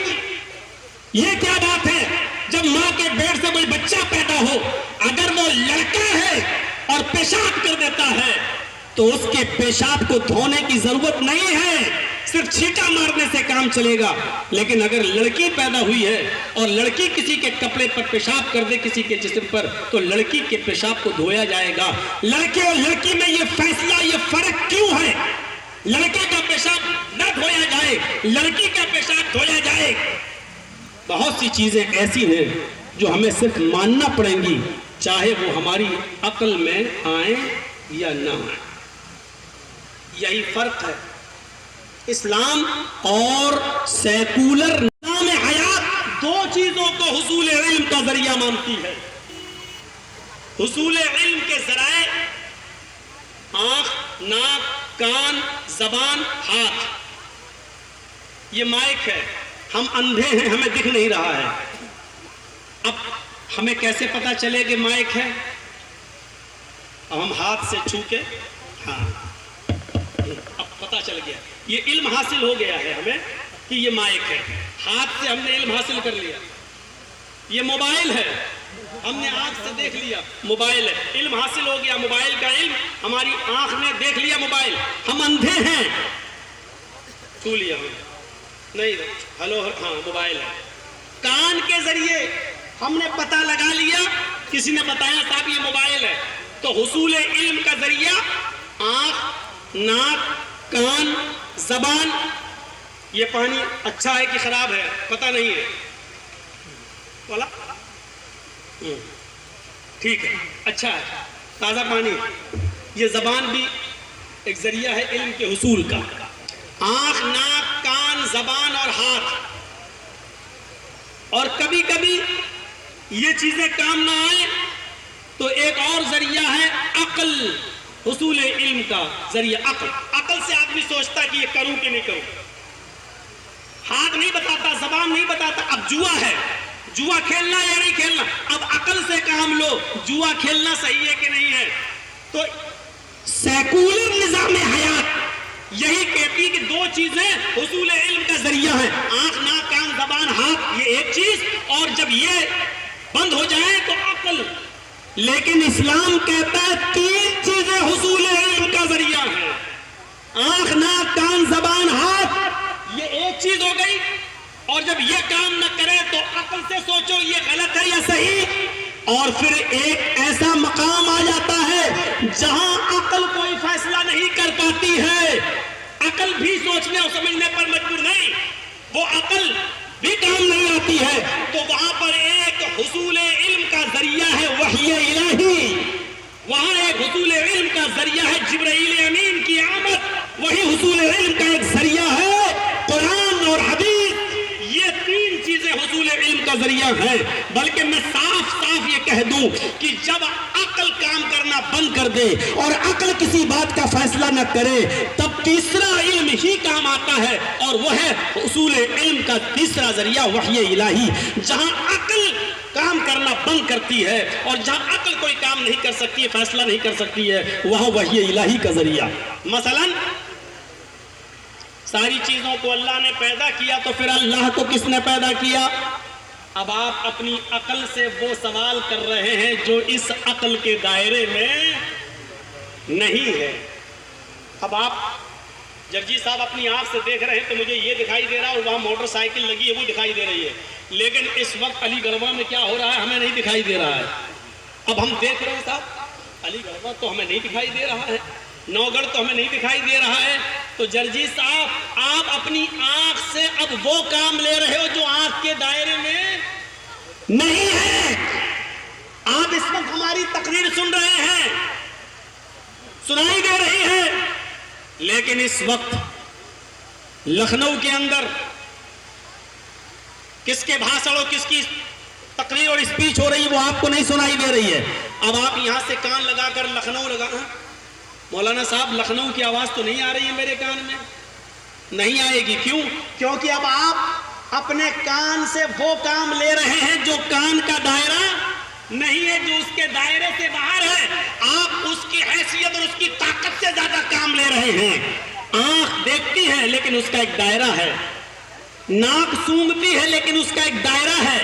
ये क्या बात है जब माँ के कोई बच्चा पैदा हो, अगर वो लड़का है और पेशाब कर देता है तो उसके पेशाब को धोने की जरूरत नहीं है, सिर्फ छींटा मारने से काम चलेगा। लेकिन अगर लड़की पैदा हुई है और लड़की किसी के कपड़े पर पेशाब कर दे, किसी के जिस्म पर, तो लड़की के पेशाब को धोया जाएगा। लड़के और लड़की में ये फैसला, ये फर्क क्यों है? लड़के का पेशाब न धोया जाए, लड़की का पेशाब धोया जाए। बहुत सी चीजें ऐसी हैं जो हमें सिर्फ मानना पड़ेंगी, चाहे वो हमारी अक्ल में आए या ना आए। यही फर्क है इस्लाम और सेकुलर निज़ाम हयात। दो चीजों को हुसूल इल्म का जरिया मानती है। हुसूल इल्म के जराए आंख, नाक, कान, जबान, हाथ। ये माइक है, हम अंधे हैं, हमें दिख नहीं रहा है। अब हमें कैसे पता चले कि माइक है? अब हम हाथ से छू के, हाँ, अब पता चल गया। ये इल्म हासिल हो गया है हमें कि ये माइक है। हाथ से हमने इल्म हासिल कर लिया। ये मोबाइल है, हमने आंख से देख लिया, मोबाइल है, इल्म हासिल हो गया। मोबाइल का इल्म, हमारी आंख ने देख लिया मोबाइल। हम अंधे हैं, छू लिया नहीं, हेलो, हाँ, मोबाइल है। कान के जरिए हमने पता लगा लिया, किसी ने बताया साहब ये मोबाइल है। तो हुसूल इल्म का जरिया आंख, नाक, कान, जबान। ये पानी अच्छा है कि खराब है पता नहीं है, बोला ठीक है, अच्छा है, ताजा पानी। ये जबान भी एक जरिया है इल्म के हुसूल का। आंख, नाक, कान, जबान और हाथ। और कभी कभी ये चीजें काम ना आए तो एक और जरिया है अक्ल। हुसूल इल्म का जरिया अक्ल। अक्ल से आदमी सोचता कि ये करूं कि नहीं करूं। हाथ नहीं बताता, जबान नहीं बताता। अब जुआ है, जुआ खेलना या नहीं खेलना, अब अक्ल से काम लो, जुआ खेलना सही है कि नहीं है। तो सेकुलर निजाम हयात यही कहती कि दो चीजें हुसूल इल्म का जरिया है, आंख, नाक, कान, जबान, हाथ, ये एक चीज, और जब ये बंद हो जाए तो अक्ल। लेकिन इस्लाम कहता है तीन चीजें हुसूल इल्म का जरिया है, आंख, नाक, कान, जबान, हाथ। ये एक चीज हो गई, और जब ये काम न करे तो अक्ल से सोचो ये गलत है या सही। और फिर एक ऐसा मकाम आ जाता है जहां अक्ल कोई फैसला नहीं कर पाती है। अक्ल भी सोचने और समझने पर मजबूर नहीं, वो अक्ल भी काम नहीं आती है। तो वहां पर एक हुसूल इल्म का जरिया है वही इलाही, वहां एक हुसूल इल्म का जरिया है जिब्राइल अमीन की आमद, वही हुसूल इल्म का एक जरिया है कुरान और हदीस। ये तीन चीजें हुसूल इल्म का जरिया है। बल्कि मैं साफ साफ ये कह दूं कि जब अक्ल काम करना बंद कर दे और अक्ल किसी बात का फैसला न करे, तब तीसरा इल्म ही काम आता है, और वह है हुसूल इल्म का तीसरा जरिया वही इलाही। जहां अक्ल काम करना बंद करती है और जहां अक्ल कोई काम नहीं कर सकती है, फैसला नहीं कर सकती है, वह वही इलाही का जरिया। मसलन सारी चीजों को अल्लाह ने पैदा किया, तो फिर अल्लाह को किसने पैदा किया? अब आप अपनी अक्ल से वो सवाल कर रहे हैं जो इस अक्ल के दायरे में नहीं है। अब आप जगजीत साहब अपनी आंख से देख रहे हैं तो मुझे ये दिखाई दे रहा है, और वहां मोटरसाइकिल लगी है वो दिखाई दे रही है, लेकिन इस वक्त अलीगढ़वा में क्या हो रहा है हमें नहीं दिखाई दे रहा है। अब हम देख रहे हैं साहब, अलीगढ़वा तो हमें नहीं दिखाई दे रहा है, नौगढ़ तो हमें नहीं दिखाई दे रहा है। तो जगजीत साहब आप अपनी आंख से अब वो काम ले रहे हो जो आंख के दायरे में नहीं है। आप इस वक्त हमारी तकरीर सुन रहे हैं, सुनाई दे रही है, लेकिन इस वक्त लखनऊ के अंदर किसके भाषण और किसकी तकरीर और स्पीच हो रही है वो आपको नहीं सुनाई दे रही है। अब आप यहां से कान लगाकर लखनऊ लगा, मौलाना साहब लखनऊ की आवाज तो नहीं आ रही है मेरे कान में, नहीं आएगी। क्यों? क्योंकि अब आप अपने कान से वो काम ले रहे हैं जो कान का दायरा नहीं है, जो उसके दायरे से बाहर है। आप उसकी हैसियत और उसकी ताकत से ज्यादा काम ले रहे हैं। आंख देखती है लेकिन उसका एक दायरा है, नाक सूंघती है लेकिन उसका एक दायरा है,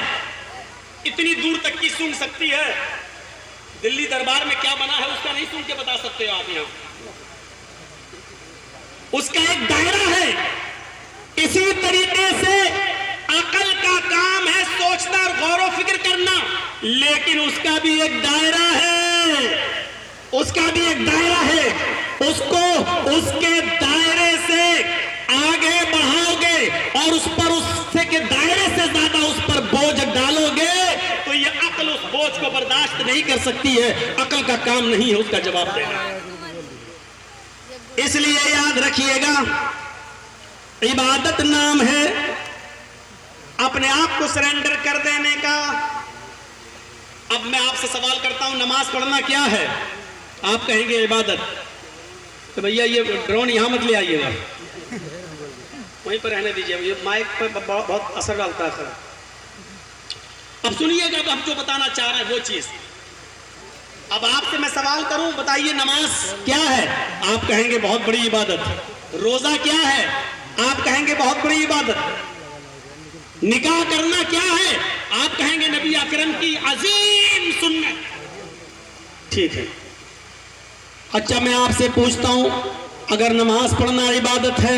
इतनी दूर तक की सूंघ सकती है। दिल्ली दरबार में क्या बना है उसका नहीं सूंघ के बता सकते हो आप यहां। उसका एक दायरा है। इसी तरीके से अकल का काम है सोचना और गौर व फिक्र करना, लेकिन उसका भी एक दायरा है। उसका भी एक दायरा है। उसको उसके दायरे से आगे बढ़ाओगे और उस पर उससे के दायरे से ज्यादा उस पर बोझ डालोगे तो ये अकल उस बोझ को बर्दाश्त नहीं कर सकती है। अकल का काम नहीं है उसका जवाब देना। इसलिए याद रखिएगा, इबादत नाम है अपने आप को सरेंडर कर देने का। अब मैं आपसे सवाल करता हूं, नमाज पढ़ना क्या है? आप कहेंगे इबादत। तो भैया ये ड्रोन यहां मत ले आइएगा, वहीं पर रहने दीजिए, ये माइक पर बहुत असर डालता है। अब सुनिएगा, अब हम जो बताना चाह रहे हैं वो चीज। अब आपसे मैं सवाल करूं, बताइए नमाज क्या है? आप कहेंगे बहुत बड़ी इबादत। रोजा क्या है? आप कहेंगे बहुत बड़ी इबादत। निकाह करना क्या है? आप कहेंगे नबी अकरम की अजीम सुन्नत। ठीक है, अच्छा मैं आपसे पूछता हूं, अगर नमाज पढ़ना इबादत है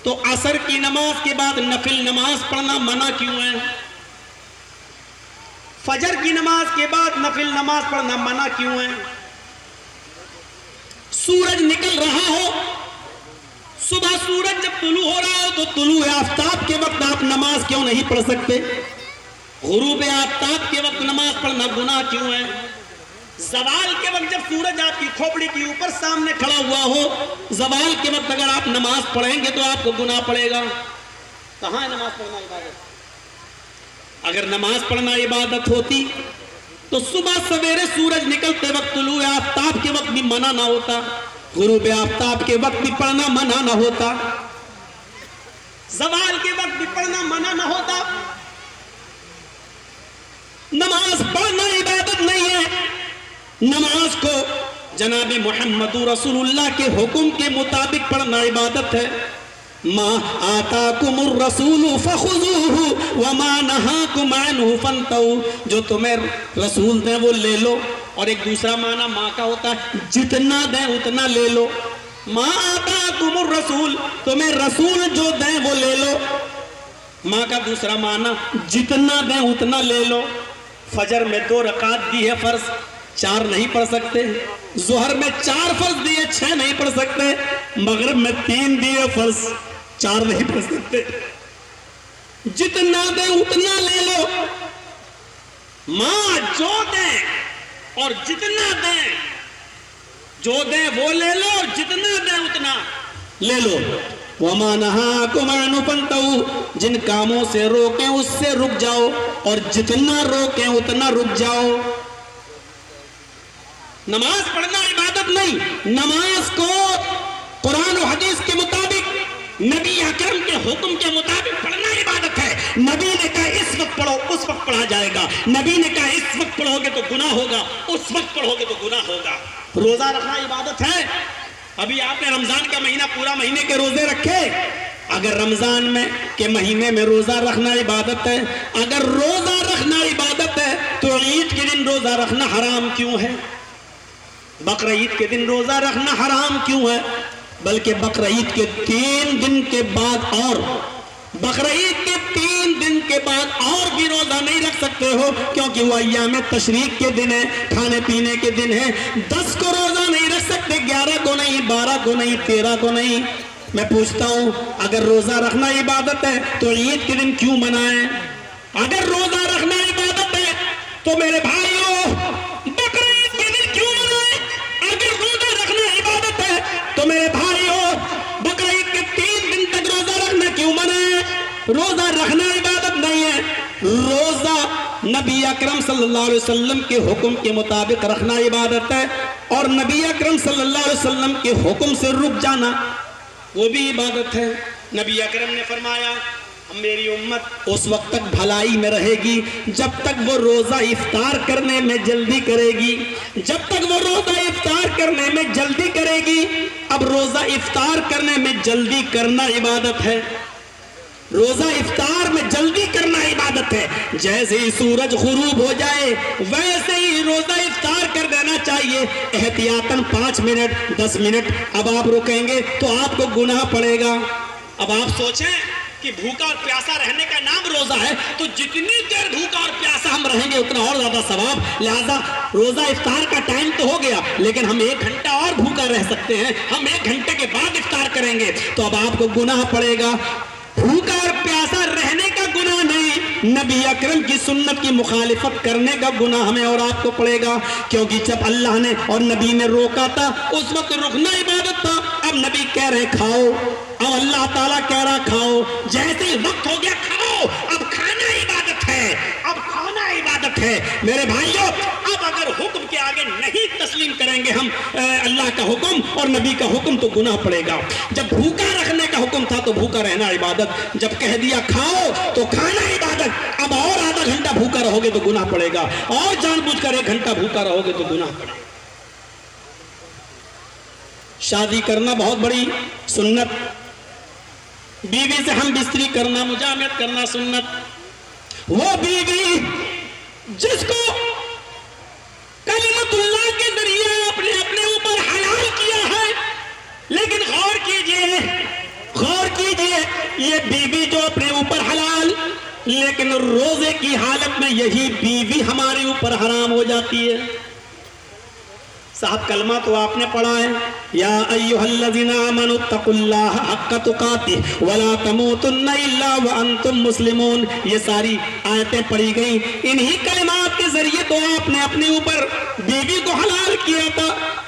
तो असर की नमाज के बाद नफिल नमाज पढ़ना मना क्यों है? फजर की नमाज के बाद नफिल नमाज पढ़ना मना क्यों है? सूरज निकल रहा हो, सुबह सूरज जब तुलू हो रहा हो तो तुलू आफ्ताब के वक्त आप नमाज क्यों नहीं पढ़ सकते? गुरूब आफ्ताब के वक्त नमाज पढ़ना गुनाह क्यों है? जवाल के वक्त जब सूरज आपकी खोपड़ी के ऊपर सामने खड़ा हुआ हो, जवाल के वक्त अगर आप नमाज पढ़ेंगे तो आपको गुनाह पड़ेगा। कहां है नमाज पढ़ना इबादत? अगर नमाज पढ़ना इबादत होती तो सुबह सवेरे सूरज निकलते वक्त तुलू आफ्ताब के वक्त भी मना ना होता, गुरूब आफ्ताब के वक्त भी पढ़ना मना ना होता, जवाल के वक्त भी पढ़ना मना ना होता। नमाज पढ़ना इबादत नहीं है। नमाज को जनाबे मुहम्मदुर रसूलुल्लाह के हुक्म के मुताबिक पढ़ना इबादत है। मा आताकुमुर रसूलु फखुज़ूहु व मा नहाकुम अन्हु फंतहू। जो तुम्हें रसूल दें वो ले लो, और एक दूसरा माना माँ का होता है जितना दें उतना ले लो। मा आताकुमुर रसूल, तुम्हें रसूल जो दें वो ले लो। माँ का दूसरा माना जितना दें उतना ले लो। फजर में 2 रकात दी है फर्ज, 4 नहीं पढ़ सकते। जोहर में 4 फर्ज दिए, 6 नहीं पढ़ सकते। मगरिब में 3 दिए फर्ज, 4 नहीं पढ़ सकते। जितना दे उतना ले लो। मां जो दे और जितना दे, जो दे वो ले लो, जितना दे उतना ले लो। वमा नहाकुम अन्हु फंतहू, जिन कामों से रोकें उससे रुक जाओ, और जितना रोकें उतना रुक जाओ। नमाज पढ़ना इबादत नहीं। नमाज को कुरान और हदीस के मुताबिक, नबी अकरम के हुक्म के मुताबिक पढ़ना इबादत है। नबी ने कहा इस वक्त पढ़ो, उस वक्त पढ़ा जाएगा। नबी ने कहा इस वक्त पढ़ोगे तो गुनाह होगा, उस वक्त पढ़ोगे तो गुनाह होगा। रोजा रखना इबादत है। अभी आपने रमजान का महीना, पूरा महीने के रोजे रखे। अगर रमजान में के महीने में रोजा रखना इबादत है, अगर रोजा रखना इबादत है तो ईद के दिन रोजा रखना हराम क्यों है? बकरा ईद के दिन रोजा रखना हराम क्यों है? बल्कि बकरा ईद के 3 दिन के बाद, और बकरा ईद के 3 दिन के बाद और भी रोजा नहीं रख सकते हो, क्योंकि वो अय्याम तशरीक के दिन है, खाने पीने के दिन है। 10 को रोजा नहीं रख सकते, 11 को नहीं, 12 को नहीं, 13 को नहीं। मैं पूछता हूं, अगर रोजा रखना इबादत है तो ईद के दिन क्यों मनाएं? अगर रोजा रखना इबादत है तो मेरे भाइयों बकरा ईद के दिन क्यों मनाएं? अगर रोजा रखना इबादत है तो मेरे भाइयों बकरा ईद के 3 दिन तक रोजा रखना क्यों मनाएं? रोजा रखना इबादत नहीं है। रोजा नबी अकरम सल्लल्लाहु अलैहि वसल्लम के हुक्म के मुताबिक रखना इबादत है, और नबी अकरम सल्लल्लाहु अलैहि वसल्लम के हुक्म से रुक जाना वो भी इबादत है। नबी अकरम ने फरमाया मेरी उम्मत उस वक्त तक भलाई में रहेगी जब तक वो रोजा इफ्तार करने में जल्दी करेगी, जब तक वो रोजा इफ्तार करने में जल्दी करेगी। अब रोजा इफ्तार करने में जल्दी करना इबादत है। रोजा इफ्तार में जल्दी करना इबादत है। जैसे ही सूरज गुरूब हो जाए वैसे ही रोजा इफ्तार कर देना चाहिए। एहतियातन 5 मिनट 10 मिनट अब आप रुकेंगे तो आपको गुनाह पड़ेगा। अब आप सोचें कि भूखा और प्यासा रहने का नाम रोजा है, तो जितनी देर भूखा और प्यासा हम रहेंगे उतना और ज्यादा सवाब। लिहाजा रोजा इफ्तार का टाइम तो हो गया, लेकिन हम 1 घंटा और भूखा रह सकते हैं। हम 1 घंटे के बाद इफ्तार करेंगे तो अब आपको गुनाह पड़ेगा। भूखा और प्यासा रहने का गुनाह नहीं, नबी अकरम की सुन्नत की मुखालिफत करने का गुनाह हमें और आपको पड़ेगा। क्योंकि जब अल्लाह ने और नबी ने रोका था उस वक्त रुकना इबादत था। अब नबी कह रहे खाओ, अब अल्लाह ताला कह रहा खाओ। जैसे ही वक्त हो गया खाओ, अब खाना इबादत है, अब खाना इबादत है। मेरे भाइयों, अब अगर हुक्म के आगे नहीं तस्लीम करेंगे हम अल्लाह का हुक्म और नबी का हुक्म तो गुनाह पड़ेगा। जब भूखा रखने का हुक्म था तो भूखा रहना इबादत, जब कह दिया खाओ तो खाना इबादत। अब और आधा घंटा भूखा रहोगे तो गुनाह पड़ेगा, और जानबूझकर 1 घंटा भूखा रहोगे तो गुनाह पड़ेगा। शादी करना बहुत बड़ी सुन्नत, बीवी से हम बिस्तरी करना, मुजामत करना सुन्नत। वो बीवी जिसको कलिमतुल्लाह के जरिए अपने अपने ऊपर हलाल किया है, लेकिन गौर कीजिए, गौर कीजिए, ये बीवी जो अपने ऊपर हलाल, लेकिन रोजे की हालत में यही बीवी हमारे ऊपर हराम हो जाती है। साहब कलमा तो आपने पढ़ा है, या अय्युहल्लज़ीना आमनु तक़ुल्लाह हक़्क़ तुक़ातिह वला तमूतुन्ना इल्ला व अंतुम मुस्लिमून। ये सारी आयतें पढ़ी गई। इन्हीं कलिमात के जरिए तो आपने अपने ऊपर बीवी को हलाल किया था।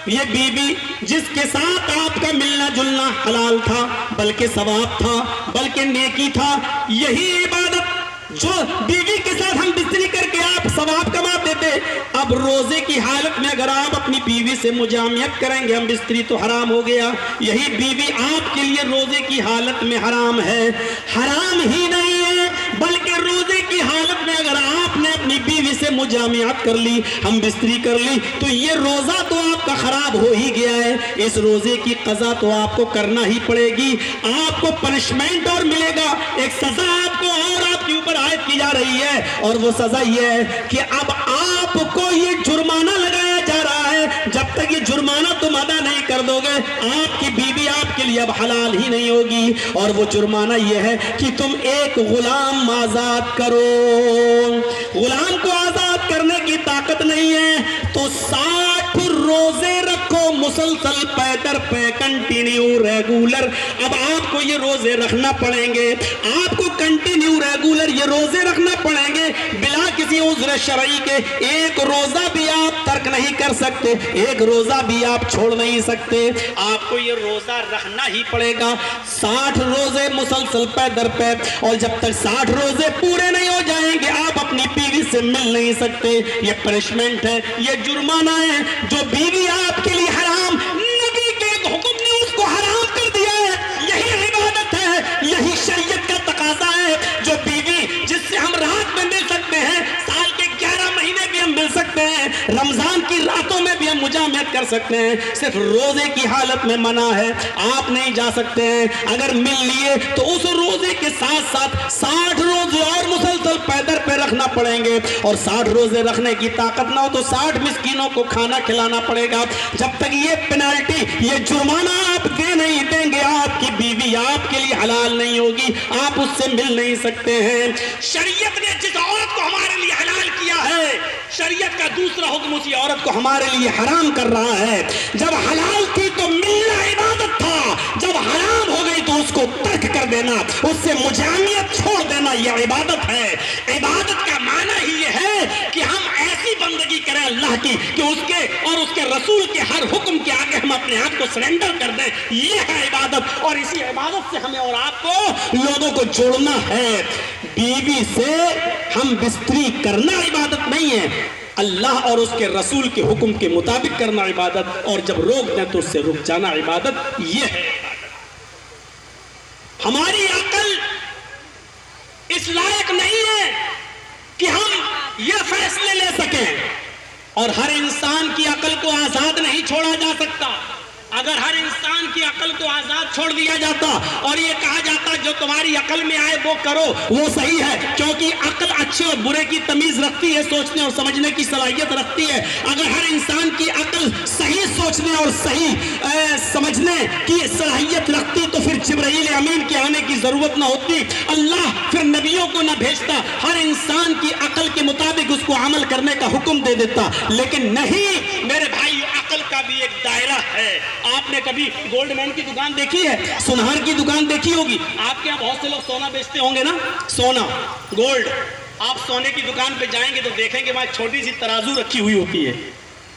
ये बीवी जिसके साथ आपका मिलना जुलना हलाल था, बल्कि सवाब था, बल्कि नेकी था। यही इबादत जो बीवी के साथ हम बिस्तरी करके आप सवाब कमाते थे, अब रोजे की हालत में अगर आप अपनी बीवी से मुजामियत करेंगे, हम बिस्तरी तो हराम हो गया। यही बीवी आपके लिए रोजे की हालत में हराम है। हराम ही नहीं है, बल्कि रोजे की हालत में अगर आपने अपनी बीवी से मुजामियत कर ली, हम बिस्तरी कर ली, तो ये रोजा तो आपका खराब हो ही गया है। इस रोजे की कज़ा तो आपको करना ही पड़ेगी। आपको पनिशमेंट और मिलेगा, एक सजा आपको और आपके ऊपर आयत की जा रही है, और वो सजा ये है कि अब आपको ये जुर्माना लगाया जा रहा है। जब तक ये जुर्माना तुम अदा नहीं कर दोगे, आपकी बीवी आपके लिए अब हलाल ही नहीं होगी। और वो जुर्माना ये है कि तुम एक गुलाम आजाद करो। गुलाम को आजाद करने की ताकत नहीं है तो 60 रोजे रखो मुसलसल, पैदर पे, कंटिन्यू, रेगुलर। अब आपको ये रोजे रखना पड़ेंगे, आपको कंटिन्यू रेगुलर ये रोजे रखना पड़ेंगे बिला किसी उज़्र शरई के। एक रोजा भी आप तर्क नहीं कर सकते, एक रोजा भी आप छोड़ नहीं सकते, आपको ये रोजा रखना ही पड़ेगा। 60 रोजे मुसलसल पैदर पे, और जब तक 60 रोजे पूरे नहीं हो जाएंगे आप अपनी बीवी से मिल नहीं सकते। ये पनिशमेंट है, ये जुर्माना है। जो बीवी आपके लिए हराम, नबी के हुक्म ने उसको हराम कर दिया है। यही इबादत है, यही शरीयत का तकाजा है। जो बीवी जिससे हम रात में मिल सकते हैं, साल के 11 महीने भी हम मिल सकते हैं, रमजान की रातों में भी हम मुजामत कर सकते हैं, सिर्फ रोजे की हालत में मना है, आप नहीं जा सकते हैं। अगर मिल लिए तो उस रोजे के साथ साथ 60 रोजे और मुसलसल पैदर पे रखना पड़ेंगे। और 60 रोजे रखने की ताकत ना हो तो 60 मिस्कीनों को खाना खिलाना पड़ेगा। जब तक ये पेनाल्टी, ये जुर्माना आप दे नहीं देंगे, आपकी बीवी आपके लिए हलाल नहीं होगी, आप उससे मिल नहीं सकते हैं। शरीयत ने जिस औरत को हमारे लिए हलाल किया है, शरीयत का दूसरा हुक्म उसी औरत को हमारे लिए हराम कर रहा है। जब हलाल थी तो मिलना इबादत था, जब हराम हो गई तो उसको तर्क कर देना, उससे मुजामियत छोड़ देना, यह इबादत है। इबादत का माना ही यह है कि हम ऐसी बंदगी करें अल्लाह की कि उसके और उसके रसूल के हर हुक्म के आगे हम अपने आप को सरेंडर कर दें। यह है इबादत, और इसी इबादत से हमें और आपको लोगों को जोड़ना है। बीवी से हम बिस्तरी करना इबादत नहीं है, अल्लाह और उसके रसूल के हुक्म के मुताबिक करना इबादत, और जब रोक दें तो उससे रुक जाना इबादत। यह है हमारी अकल इस लायक नहीं है कि हम यह फैसले ले सकें, और हर इंसान की अकल को आजाद नहीं छोड़ा जा सकता। अगर हर इंसान की अकल को आजाद छोड़ दिया जाता और ये कहा जाता जो तुम्हारी अकल में आए वो करो, वो सही है, क्योंकि अकल अच्छे और बुरे की तमीज रखती है, सोचने और समझने की सलाहियत रखती है। अगर हर इंसान की अकल सही सोचने और सही समझने की सलाहियत रखती तो फिर जिब्राइल अमीन के आने की जरूरत ना होती, अल्लाह फिर नबियों को ना भेजता, हर इंसान की अकल के मुताबिक उसको अमल करने का हुक्म दे देता। लेकिन नहीं मेरे भाई, अकल का भी एक दायरा है। आपने कभी गोल्डमैन की दुकान देखी है, सुनार की दुकान देखी होगी? आपके यहाँ बहुत से लोग सोना बेचते होंगे ना, सोना गोल्ड। आप सोने की दुकान पे जाएंगे तो देखेंगे वहां छोटी सी तराजू रखी हुई होती है,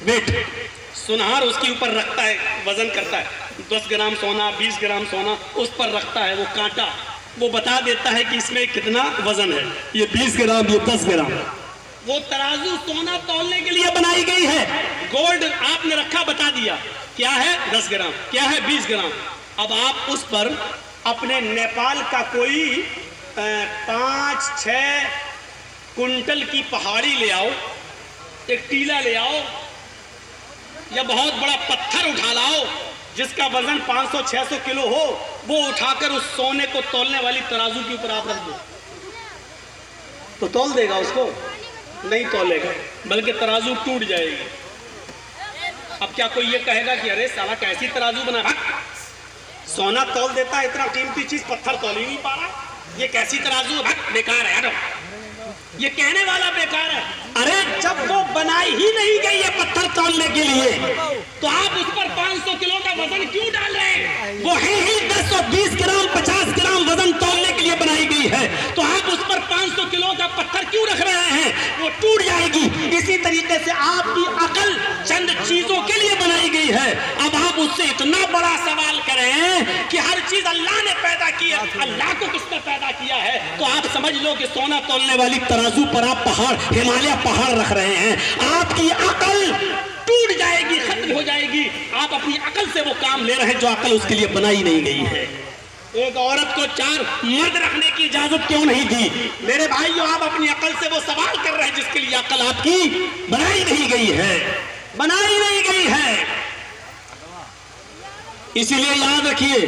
वेट, सुनार उसके ऊपर रखता है, वजन करता है, 10 ग्राम सोना, 20 ग्राम सोना उस पर रखता है, वो कांटा वो बता देता है कि इसमें कितना वजन है, ये 20 ग्राम, ये 10 ग्राम। वो तराजू सोना तौलने के लिए बनाई गई है। गोल्ड आपने रखा, बता दिया क्या है 10 ग्राम, क्या है 20 ग्राम। अब आप उस पर अपने नेपाल का कोई 5-6 कुंटल की पहाड़ी ले आओ, एक टीला ले आओ या बहुत बड़ा पत्थर उठा लाओ जिसका वजन 500-600 किलो हो, वो उठाकर उस सोने को तौलने वाली तराजू के ऊपर आप रख दो तो तौल देगा उसको? नहीं तौलेगा, बल्कि तराजू टूट जाएगी। अब क्या कोई ये कहेगा कि अरे साला कैसी तराजू बना, सोना तौल देता है, इतना कीमती चीज पत्थर तौल ही नहीं पा रहा, ये कैसी तराजू है, बेकार है यार, ये कहने वाला बेकार है। अरे जब वो बनाई ही नहीं गई है पत्थर तौलने के लिए तो आप उस पर 500 किलो का वजन क्यों डाल रहे हैं? वो है ही 10-20 ग्राम 50 ग्राम वजन तौलने के लिए बनाई गई है, तो आप उस पर 500 किलो का पत्थर क्यों रख रहे हैं? वो टूट जाएगी। इसी तरीके से आपकी अकल चंद चीजों के लिए बनाई गई है। अब आप उससे इतना बड़ा सवाल करें कि हर चीज अल्लाह ने पैदा की है, अल्लाह को किसने पैदा किया है, तो आप समझ लो कि सोना तौलने वाली तराजू पर आप पहाड़, हिमालय पहाड़ रख रहे हैं। आपकी अकल टूट जाएगी, खत्म हो जाएगी। आप अपनी अकल से वो काम ले रहे हैं जो अकल उसके लिए बनाई नहीं गई है। एक औरत को 4 मर्द रखने की इजाजत क्यों नहीं दी? मेरे भाइयों, आप अपनी अकल से वो सवाल कर रहे हैं जिसके लिए अकल आपकी बनाई नहीं गई है, बनाई नहीं गई है। इसीलिए याद रखिए,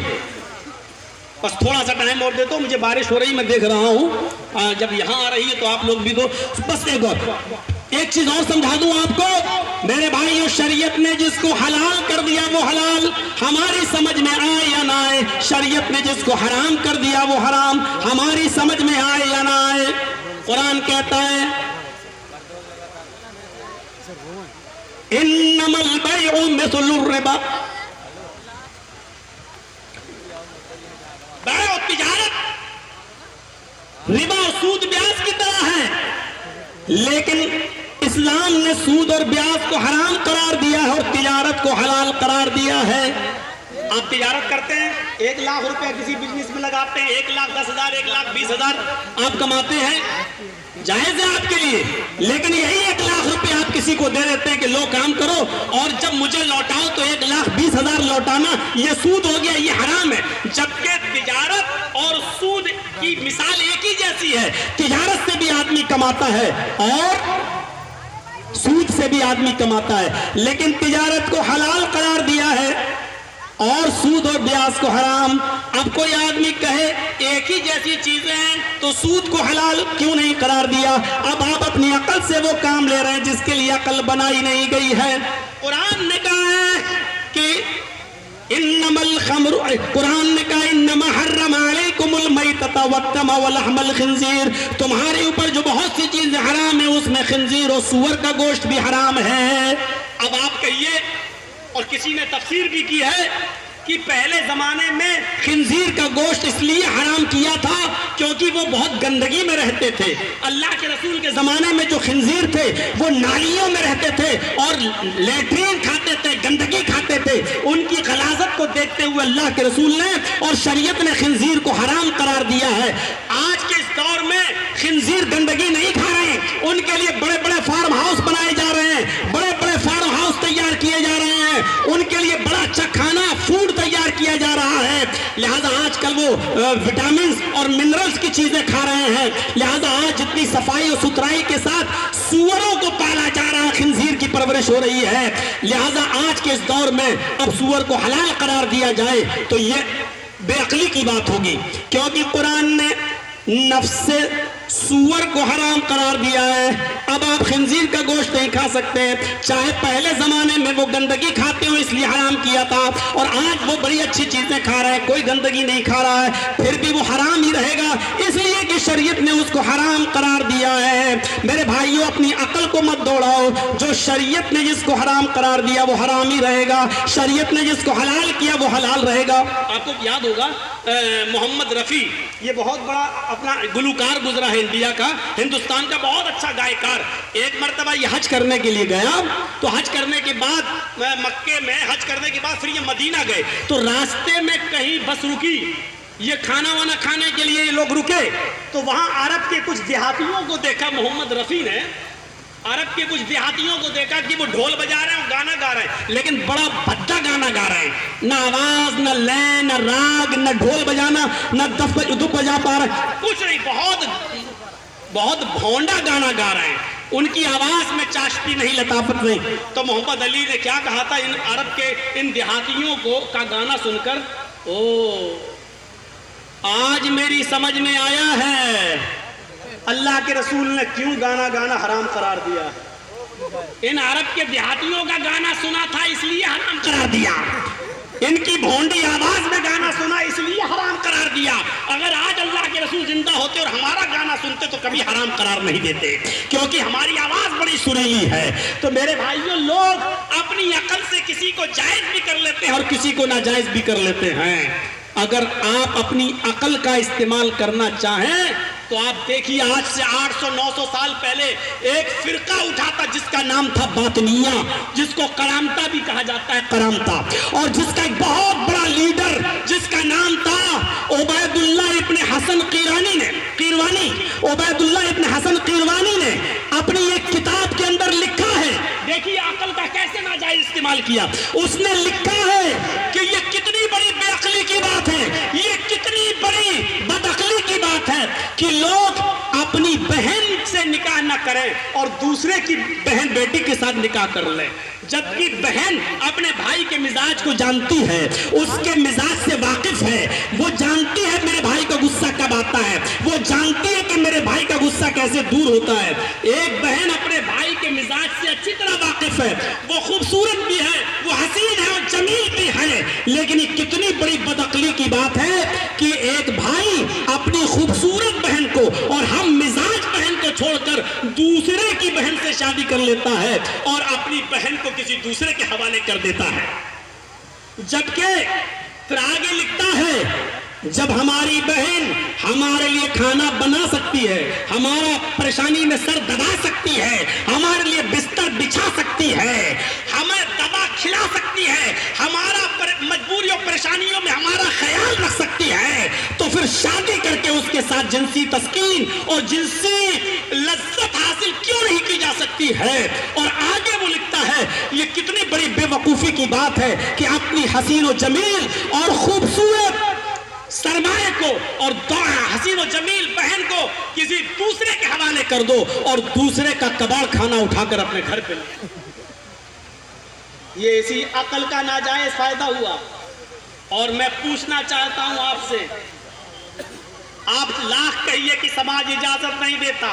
बस थोड़ा सा टाइम और दे दो, मुझे बारिश हो रही मैं देख रहा हूं, जब यहां आ रही है तो आप लोग भी दो। बस एक चीज और समझा दूं आपको मेरे भाइयों, शरीयत ने जिसको हलाल कर दिया वो हलाल, हमारी समझ में आए या ना आए। शरीयत ने जिसको हराम कर दिया वो हराम, हमारी समझ में आए या ना आए। कुरान कहता है इन्नमल बैउ मिस्लुर रिबा, बैउ तिजारत रिबा सूद ब्याज की तरह है, लेकिन इस्लाम ने सूद और ब्याज को हराम करार दिया है और तिजारत को हलाल करार दिया है। आप तिजारत करते हैं, 1 लाख रुपया किसी बिजनेस में लगाते हैं, 1,10,000 1,20,000 आप कमाते हैं, जायज है आपके लिए, लेकिन यही 1 लाख रुपया आप किसी को दे देते हैं कि लो काम करो और जब मुझे लौटाओ तो 1,20,000 लौटाना, ये सूद हो गया, ये हराम है। जबकि तिजारत और सूद की मिसाल एक ही जैसी है, तिजारत से भी आदमी कमाता है और सूद से भी आदमी कमाता है, लेकिन तिजारत को हलाल करार दिया है और सूद और ब्याज को हराम। अब कोई आदमी कहे एक ही जैसी चीजें हैं तो सूद को हलाल क्यों नहीं करार दिया? अब आप अपनी अकल से वो काम ले रहे हैं जिसके लिए अकल बनाई नहीं गई है। कुरान ने कहा है कि इन्नमल खम्र, कुरान ने कहा इन्नमा हर्रम अलैकुमुल मैतता वद्दमा वलहमल खिंजीर, तुम्हारे ऊपर जो बहुत सी चीजें हराम है उसमें खिंजीर और सूअर का गोश्त भी हराम है। अब आप कहिए, और किसी ने तफसीर भी की है कि पहले जमाने में खिंजीर का गोश्त इसलिए हराम किया था क्योंकि वो बहुत गंदगी में रहते थे। अल्लाह के रसूल के जमाने में जो खिंजीर थे वो नालियों में रहते थे और लेट्रीन खाते थे, गंदगी खाते थे। उनकी गलाजत को देखते हुए अल्लाह के रसूल ने और शरीयत ने खिंजीर को हराम करार दिया है। आज के इस दौर में खिंजीर गंदगी नहीं खा रहे हैं, उनके लिए बड़े बड़े फार्म हाउस बनाए जा रहे हैं, बड़े बड़े फार्म हाउस तैयार किए जा रहे हैं, उनके लिए बड़ा अच्छा खाना फूड तैयार किया जा रहा है। लिहाजा आजकल वो विटामिन और मिनरल्स की चीजें खा रहे हैं। लिहाजा आज जितनी सफाई और सुथराई के साथ सूअरों को पाला जा रहा है खिंजीर की
परवरिश हो रही है, लिहाजा आज के इस दौर में अब सूअर को हलाल करार दिया जाए तो ये बेअक्ली की बात होगी, क्योंकि कुरान ने नफ्से सूअर को हराम करार दिया है। अब आप खंजीर का गोश्त नहीं खा सकते, चाहे पहले जमाने में वो गंदगी खाते हो इसलिए हराम किया था, और आज वो बड़ी अच्छी चीजें खा रहे हैं, कोई गंदगी नहीं खा रहा है, फिर भी वो हराम ही रहेगा, इसलिए कि शरीयत ने उसको हराम करार दिया है। मेरे भाइयों, अपनी अकल को मत दौड़ाओ, जो शरीयत ने जिसको हराम करार दिया वो हराम ही रहेगा, शरीयत ने जिसको हलाल किया वो हलाल रहेगा। आपको याद होगा मोहम्मद रफी, ये बहुत बड़ा अपना गुलूकार गुजरा है इंडिया का, हिंदुस्तान का बहुत अच्छा गायकार। एक मर्तबा ये हज करने के लिए गया, तो हज करने के बाद मक्के में हज करने के बाद फिर ये मदीना गए, तो रास्ते में कहीं बस रुकी, ये खाना वाना खाने के लिए ये लोग रुके, तो वहां अरब के कुछ देहातियों को देखा मोहम्मद रफी ने, अरब के कुछ देहातियों को देखा कि वो ढोल बजा रहे हैं और गाना गा रहे हैं, लेकिन बड़ा भद्दा गाना गा रहे हैं, ना आवाज, ना लय, ना राग, ना ढोल बजाना, ना दुफ बजा पा रहे, कुछ नहीं, बहुत भोंडा गाना गा रहे हैं, उनकी आवाज में चाशती नहीं, लताफत नहीं। तो मोहम्मद अली ने क्या कहा था इन अरब के इन देहातियों को का गाना सुनकर, ओ आज मेरी समझ में आया है अल्लाह के रसूल ने क्यों गाना हराम करार दिया। इन अरब के देहातियों का गाना सुना था इसलिए हराम करार दिया, इनकी भोंडी आवाज में गाना सुना इसलिए हराम करार दिया। अगर आज अल्लाह के रसूल जिंदा होते और हमारा गाना सुनते तो कभी हराम करार नहीं देते, क्योंकि हमारी आवाज बड़ी सुरीली है। तो मेरे भाइयों, लोग अपनी अकल से किसी को जायज भी कर लेते हैं और किसी को नाजायज भी कर लेते हैं। अगर आप अपनी अकल का इस्तेमाल करना चाहें तो आप देखिए, आज से 800-900 साल पहले एक फिरका उठा था जिसका नाम था बातनिया, जिसको करामता भी कहा जाता है, करामता, और जिसका एक बहुत बड़ा लीडर जिसका नाम था उबैदुल्लाह इब्न हसन उबैदुल्लाह इब्न हसन कीरवानी ने अपनी एक किताब के अंदर लिखा है, देखिए अकल का कैसे नाजायज इस्तेमाल किया। उसने लिखा है कि ये कितनी बड़ी बेअक्ली की बात है, ये कितनी बड़ी बदअक्ली की बात है कि लोग अपनी बहन से निकाह न करें और दूसरे की बहन बेटी के साथ निकाह कर लें, जबकि बहन अपने भाई के मिजाज को जानती है, उसके मिजाज से वाकिफ है, वो जानती है मेरे भाई का गुस्सा कब आता है, वो जानती है कि मेरे भाई का गुस्सा कैसे दूर होता है। एक बहन अपने भाई के मिजाज से अच्छी तरह वाकिफ है, वो खूबसूरत भी है, वो हसीन है और जमील भी है, लेकिन ये कितनी बड़ी बदअक्ली की बात है कि एक भाई अपनी खूबसूरत बहन को और हम मिजाज बहन को छोड़कर दूसरे की बहन से शादी कर लेता है और अपनी बहन को किसी दूसरे के हवाले कर देता है। जबकि फिर आगे लिखता है, जब हमारी बहन हमारे लिए खाना बना सकती है, हमारा परेशानी में सर दबा सकती है, हमारे लिए बिस्तर बिछा सकती है, हमें दवा खिला सकती है, हमारा मजबूरी और परेशानियों में हमारा ख्याल रख सकती है, तो फिर शादी करके उसके साथ जिनसी तस्कीन और जिनसी लज्जत हासिल क्यों नहीं की जा सकती है। और आगे वो लिखता है, ये कितनी बड़ी बेवकूफी की बात है कि अपनी हसीन और जमील और खूबसूरत सरमाए को और हसीन और जमील बहन को किसी दूसरे के हवाले कर दो और दूसरे का कबाड़ खाना उठाकर अपने घर पे ले। ये इसी अकल का नाजायज फायदा हुआ। और मैं पूछना चाहता हूं आपसे, आप लाख कहिए कि समाज इजाजत नहीं देता,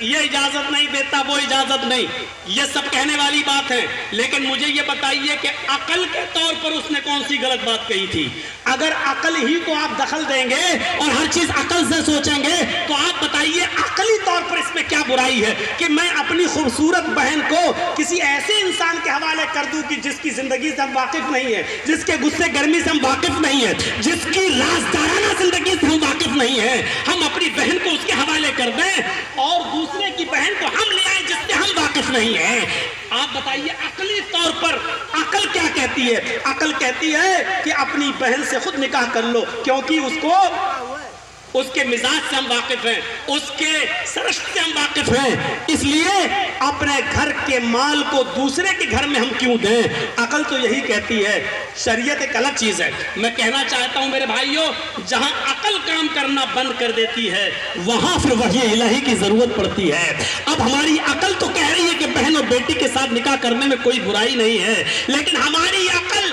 ये इजाजत नहीं देता, वो इजाजत नहीं, ये सब कहने वाली बात है, लेकिन मुझे ये बताइए कि अकल के तौर पर उसने कौन सी गलत बात कही थी। अगर अकल ही को आप दखल देंगे और हर चीज अकल से सोचेंगे तो आप बताइए अकली तौर पर इसमें क्या बुराई है कि मैं अपनी खूबसूरत बहन को किसी ऐसे इंसान के हवाले कर दूं कि जिसकी जिंदगी से हम वाकिफ नहीं है, जिसके गुस्से गर्मी से हम वाकिफ नहीं है, जिसकी राजदाराना जिंदगी से हम वाकिफ नहीं है, हम अपनी बहन को उसके हवाले कर दें और दूसरे की बहन को हम ले आए जिससे हम वाकिफ नहीं है। आप बताइए अकली तौर पर अकल क्या कहती है। अकल कहती है कि अपनी बहन से खुद निकाह कर लो, क्योंकि उसको उसके मिजाज से हम वाकिफ हैं, उसके सरश्त से हम वाकिफ हैं। इसलिए अपने घर के माल को दूसरे के घर में हम क्यों दें? अकल तो यही कहती है। शरीयत एक अलग चीज है। मैं कहना चाहता हूं मेरे भाइयों, जहां अकल काम करना बंद कर देती है वहां फिर वही इलाही की जरूरत पड़ती है। अब हमारी अकल तो कह रही है कि बहन और बेटी के साथ निकाह करने में कोई बुराई नहीं है, लेकिन हमारी अकल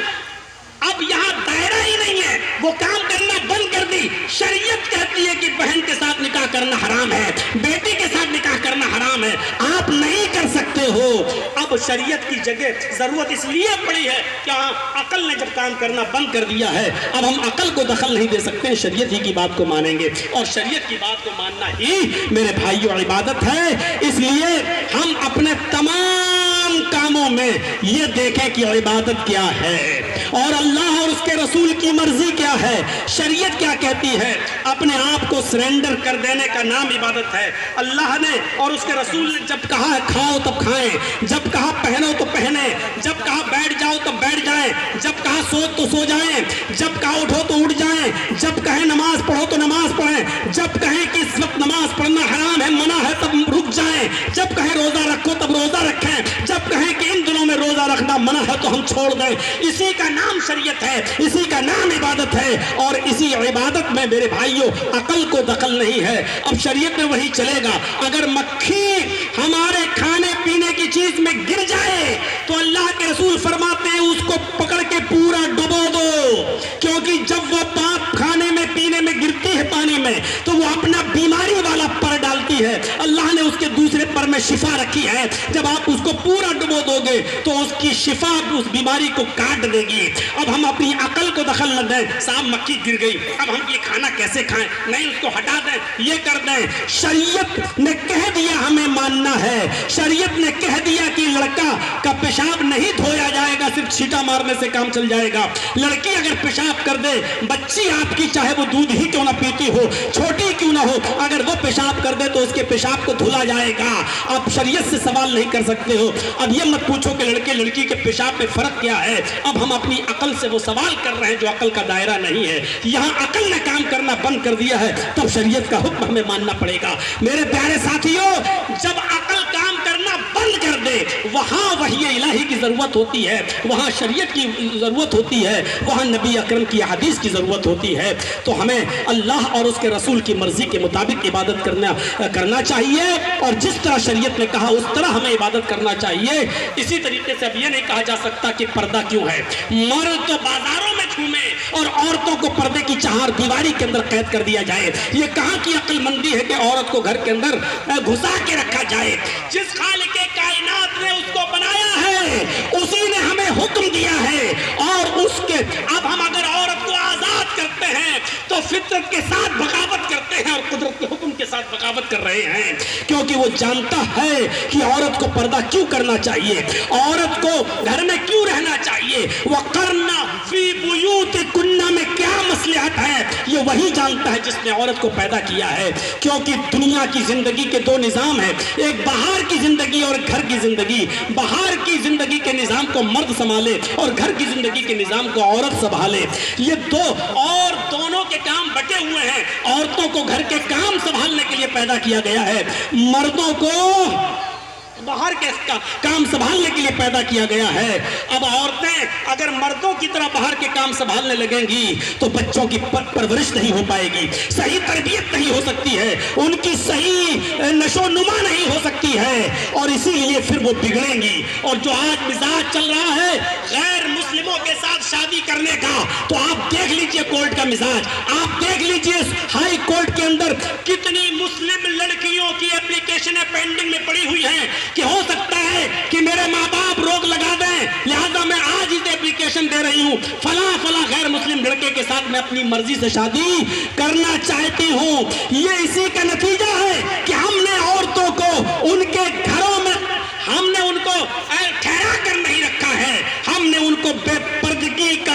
अब यहां दायरा ही नहीं है, वो काम करना बंद कर दी। शरीयत कहती है कि बहन के साथ निकाह करना हराम है, बेटी के साथ निकाह करना हराम है, आप नहीं कर सकते हो। अब शरीयत की जगह जरूरत इसलिए पड़ी है कि अकल ने जब काम करना बंद कर दिया है, अब हम अकल को दखल नहीं दे सकते, शरीयत ही की बात को मानेंगे। और शरीयत की बात को मानना ही मेरे भाइयों इबादत है। इसलिए हम अपने तमाम कामों में ये देखें कि इबादत क्या है और अल्लाह और उसके रसूल की मर्जी क्या है, शरीयत क्या कहती है। अपने आप को सरेंडर कर देने का नाम इबादत है। अल्लाह ने और उसके रसूल ने जब कहा है खाओ तब खाएं, जब कहा पहनो तो पहने, जब कहा बैठ जाओ तो बैठ जाएं, जब कहा सो तो सो जाएं, जब कहा उठो तो उठ जाएं, जब कहे नमाज पढ़ो तो नमाज पढ़ें, जब कहे कि इस वक्त नमाज पढ़ना हराम है मना है तब रुक जाएं, जब कहे रोजा रखो तब रोजा रखें, जब कहे कि इन दिनों में रोजा रखना मना है तो हम छोड़ दें। इसी का नाम शरीयत है, इसी का नाम इबादत है। और इसी इबादत में मेरे भाइयों अकल को दखल नहीं है। अब शरीयत में वही चलेगा। अगर मक्खी हमारे खाने पीने की चीज में गिर जाए तो अल्लाह के रसूल फरमाते हैं उसको पकड़ के पूरा डुबो दो, क्योंकि जब वो पाप खाने में पीने में गिरती है पानी में तो वो अपना बीमारी वाला पर डालती है। अल्लाह ने उसके दूसरे पर में शिफा रखी है, जब आप उसको पूरा डुबो दोगे तो उसकी शिफा उस बीमारी को काट देगी। अब हम अपनी अकल को दखल न दें, साहब मक्खी गिर गई अब हम ये खाना कैसे खाएं, नहीं उसको हटा दें, ये कर दें। शरीयत ने कह दिया हमें मानना है, शरीयत ने कह दिया कि लड़का का पेशाब नहीं धोया जाएगा, सिर्फ छींटा मारने से काम चल जाएगा। लड़की अगर पेशाब कर दे, बच्ची आपकी चाहे वो दूध ही क्यों ना पीती हो, छोटी क्यों ना हो, अगर वो पेशाब कर दे तो उसके पेशाब को धुला जाएगा। आप शरीयत से सवाल नहीं कर सकते हो। अब ये मत पूछो कि लड़के लड़की के पेशाब में फर्क क्या है। अब हम अपनी अकल से वो सवाल कर रहे हैं जो अकल का दायरा नहीं है। यहाँ अकल ने काम करना बंद कर दिया है, तब शरीयत का हुक्म हमें मानना पड़ेगा। मेरे प्यारे साथियों, जब अकल काम करना बंद कर दे वहां वही इलाही की जरूरत होती है, वहां शरीयत की जरूरत होती है, वहां नबी अकरम की हदीस की जरूरत होती है। तो हमें अल्लाह और उसके रसूल की मर्जी के मुताबिक इबादत करना चाहिए और जिस तरह शरीयत ने कहा उस तरह हमें इबादत करना चाहिए। इसी तरीके से अब यह नहीं कहा जा सकता कि पर्दा क्यों है, मर्द तो बाजारों में घूमे और औरतों को पर्दे की चार दीवारी के अंदर कैद कर दिया जाए। ये कहां की अक्लमंदी है कि औरत को घर के अंदर घुसा के रखा जाए। जिस खालिक कायनात ने उसको बनाया है उसी ने हमें हुक्म दिया है और उसके अब हम अगर औरत को आजाद करते हैं तो फितरत के साथ बगावत करते हैं और कुदरत के हुक्म के साथ बगावत कर रहे हैं, क्योंकि वो जानता है कि औरत को पर्दा क्यों करना चाहिए, औरत को घर में क्यों रहना चाहिए। वक़रना फी बुयूतिकुन्ना में क्या मसलहत है, ये वही जानता है जिसने औरत को पैदा किया है। क्योंकि दुनिया की जिंदगी के दो निजाम है, एक बाहर की जिंदगी और घर की जिंदगी। बाहर की जिंदगी के निजाम को मर्द संभाले और घर की जिंदगी के निजाम को औरत संभाले। ये दो और दोनों के काम बटे हुए हैं। औरतों को घर के काम संभालने के लिए पैदा किया गया है, मर्दों को बाहर के काम संभालने के लिए पैदा किया गया है। अब औरतें अगर मर्दों की तरह बाहर के काम संभालने लगेंगी तो बच्चों की परवरिश नहीं हो पाएगी, सही तरबियत नहीं हो सकती है, उनकी सही नशोनुमा नहीं हो सकती है और इसीलिए फिर वो बिगड़ेंगी। और जो आज मिजाज चल रहा है गैर मुस्लिमों के साथ शादी करने का, तो आप देख लीजिए कोर्ट का मिजाज, आप देख लीजिए हाई कोर्ट के अंदर कितनी मुस्लिम लड़कियों की एप्लीकेशन पेंडिंग में पड़ी हुई है कि हो सकता है कि मेरे माँ बाप रोक लगा दें, लिहाजा मैं आज इस एप्लीकेशन दे रही हूँ, फला फला गैर मुस्लिम लड़के के साथ मैं अपनी मर्जी से शादी करना चाहती हूँ। ये इसी का नतीजा है कि हमने औरतों को उनके घरों में हमने उनको ठहरा कर नहीं रखा है, हमने उनको बेपर्दगी का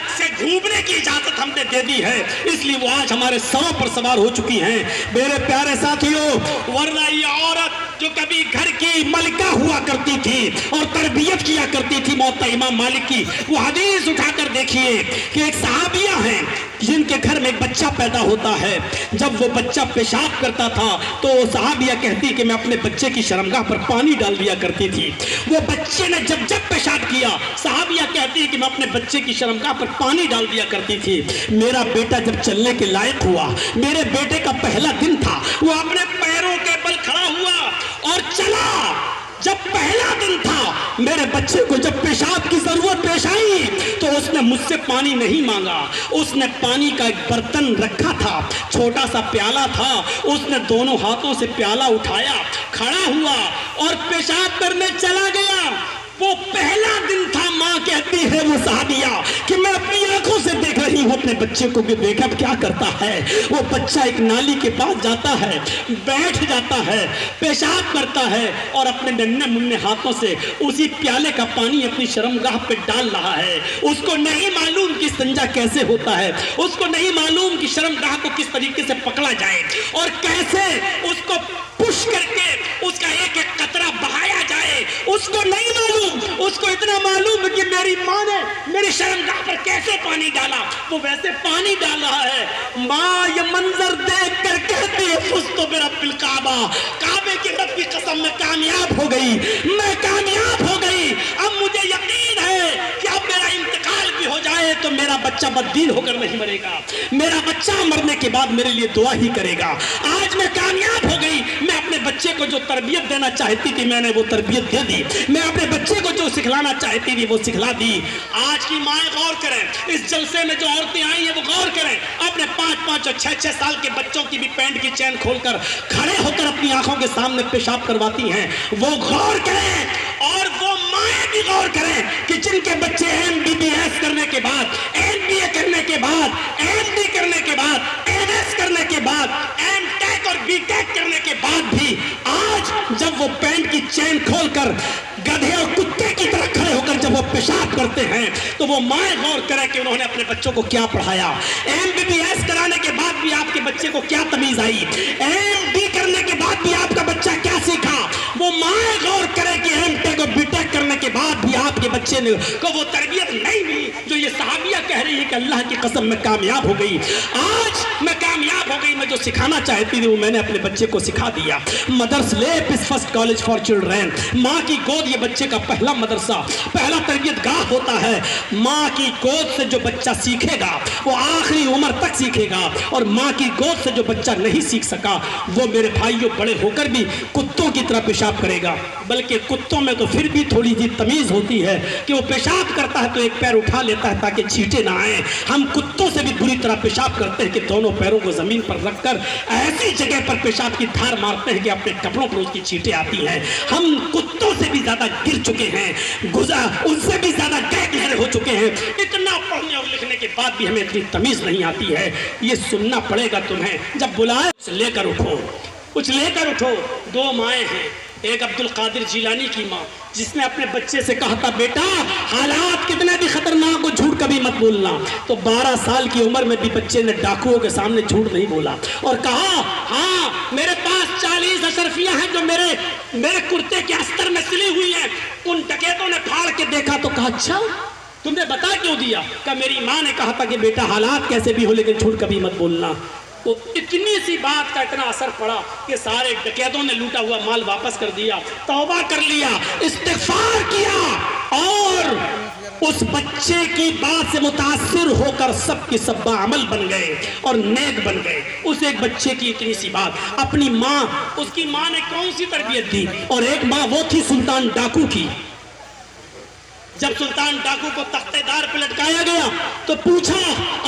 से घूमने की इजाजत हमने दे दी है, इसलिए वो आज हमारे सरों पर सवार हो चुकी हैं। मेरे प्यारे साथियों, वरना ये औरत जो कभी घर की मलिका हुआ करती थी और तरबियत किया करती थी मौत इमाम मालिक की, वो हदीस उठाकर देखिए कि एक सहाबिया हैं जिनके घर में एक बच्चा पैदा होता है, जब वो बच्चा पेशाब करता था तो सहाबिया कहती कि मैं अपने बच्चे की शर्मगाह पर पानी डाल दिया करती थी। वो बच्चे ने जब जब पेशाब किया, सहाबिया कहती है कि मैं अपने बच्चे की शर्मगाह पर पानी डाल दिया करती थी। मेरा बेटा जब चलने के लायक हुआ, मेरे बेटे का पहला दिन था, वो अपने पैरों के बल खड़ा हुआ और चला। जब पहला दिन था, मेरे बच्चे को जब पेशाब की जरूरत पेश आई तो उसने मुझसे पानी नहीं मांगा। उसने पानी का एक बर्तन रखा था, छोटा सा प्याला था, उसने दोनों हाथों से प्याला उठाया, खड़ा हुआ और पेशाब करने चला गया। वो पहला दिन था। माँ कहती है वो सहाबिया कि मैं अपनी आंखों से देख रही हूँ अपने बच्चे को कि देखा क्या करता है। वो बच्चा एक नाली के पास जाता है, बैठ जाता है, पेशाब करता है और अपने नन्हे मुन्ने हाथों से उसी प्याले का पानी अपनी शर्मगाह पे डाल रहा है। उसको नहीं मालूम कि संजा कैसे होता है, उसको नहीं मालूम कि शर्मगाह को किस तरीके से पकड़ा जाए और कैसे उसको पुश करके उसका एक एक कतरा बहाया जाए। उसको नहीं मालूम, उसको इतना मालूम है कि मेरी माँ ने मेरी शर्मगाह पर कैसे पानी डाला, वो वैसे पानी डाल रहा है। माँ ये मंजर देख कर कहती है फुस्तु बिरब्बिल काबा, काबे के रब की कसम में कामयाब हो गई, मैं कामयाब हो गई। अब मुझे यकीन है कि अब मेरा इंतकाल भी हो जाए तो मेरा बच्चा बददीन होकर नहीं मरेगा, मेरा बच्चा मरने के बाद मेरे लिए दुआ ही करेगा। आज मैं कामयाब हो गई। मैं अपने बच्चे को जो तरबियत देना चाहती थी मैंने वो तरबियत दे दी, मैं अपने बच्चे को जो सिखलाना चाहती थी वो सिखला दी। आज की माएँ गौर करें, इस जलसे में जो औरतें आई हैं वो गौर करें, अपने 5-5 और 6-6 साल के बच्चों की भी पैंट की चैन खोलकर खड़े होकर अपनी आंखों के सामने पेशाब करवाती हैं। वो गौर करें और वो माएँ भी गौर करें कि जिनके बच्चे MBBS करने के बाद, MBA करने के बाद, MD करने के बाद, MS करने के बाद, MTech और BTech करने के बाद भी आज जब वो पैंट की चैन खोलकर गधे और कुत्ते की तरह खड़े होकर जब वो पेशाब करते हैं तो वो माएँ गौर करें कि उन्होंने अपने बच्चों को क्या पढ़ाया। MBBS कराने के बाद भी आपके बच्चे को क्या तमीज आई, MD करने के बाद भी आपका बच्चा क्या सीखा। वो माएँ गौर करें कि MTech और BTech करने के बाद भी आपके बच्चे ने को वो तरबियत नहीं मिली जो ये सहाबिया कह रही है कि अल्लाह की कसम में कामयाब हो गई। आज मैं कामयाब हो गई, मैं जो सिखाना चाहती थी वो मैंने अपने बच्चे को सिखा दिया। मदर्स लेप is first college for children, माँ की गोद ये बच्चे का पहला मदरसा, पहला तरबियत गाह होता है। माँ की गोद से जो बच्चा सीखेगा वो आखिरी उम्र तक सीखेगा और माँ की गोद से जो बच्चा नहीं सीख सका वो मेरे भाइयों बड़े होकर भी कुत्तों की तरह पेशाब करेगा। बल्कि कुत्तों में तो फिर भी थोड़ी सी तमीज होती है कि वो पेशाब करता है तो एक पैर उठा लेता है ताकि छींटे ना आए। हम कुत्तों से भी बुरी तरह पेशाब करते हैं कि दोनों पैरों को जमीन पर रखकर ऐसी जगह पर पेशाब की धार मारते हैं कि अपने कपड़ों पर उसकी छींटे आती हैं। हम कुत्तों से भी ज्यादा गिर चुके हैं, उनसे भी ज्यादा गहरे हो चुके हैं। इतना पढ़ने और लिखने के बाद भी हमें इतनी तमीज नहीं आती है। ये सुनना पड़ेगा तुम्हें, जब बुलाए लेकर उठो, कुछ लेकर उठो। 2 माएँ हैं, एक अब्दुल कादिर जिलानी की माँ जिसने अपने बच्चे से कहा था बेटा हालात कितने भी खतरनाक हो झूठ कभी मत बोलना, तो 12 साल की उम्र में भी बच्चे ने डाकुओं के सामने झूठ नहीं बोला और कहा हाँ मेरे पास 40 अशरफियां हैं जो मेरे कुर्ते के अस्तर में सिली हुई हैं। उन डकैतों ने फाड़ के देखा तो कहा अच्छा तुमने बता क्यों दिया? कहा मेरी माँ ने कहा था कि बेटा हालात कैसे भी हो लेकिन झूठ कभी मत बोलना। तो इतनी सी बात का इतना असर पड़ा कि सारे डकैतों ने लूटा हुआ माल वापस कर दिया, तौबा कर लिया, इस्तिग़फ़ार किया और उस बच्चे की बात से मुतासिर होकर सब के सब बाअमल बन गए और नेक बन गए। उस एक बच्चे की इतनी सी बात, अपनी माँ, उसकी माँ ने कौन सी तरबियत दी? और एक माँ वो थी सुल्तान डाकू की। जब सुल्तान डाकू को तख्तेदार पे लटकाया गया तो पूछा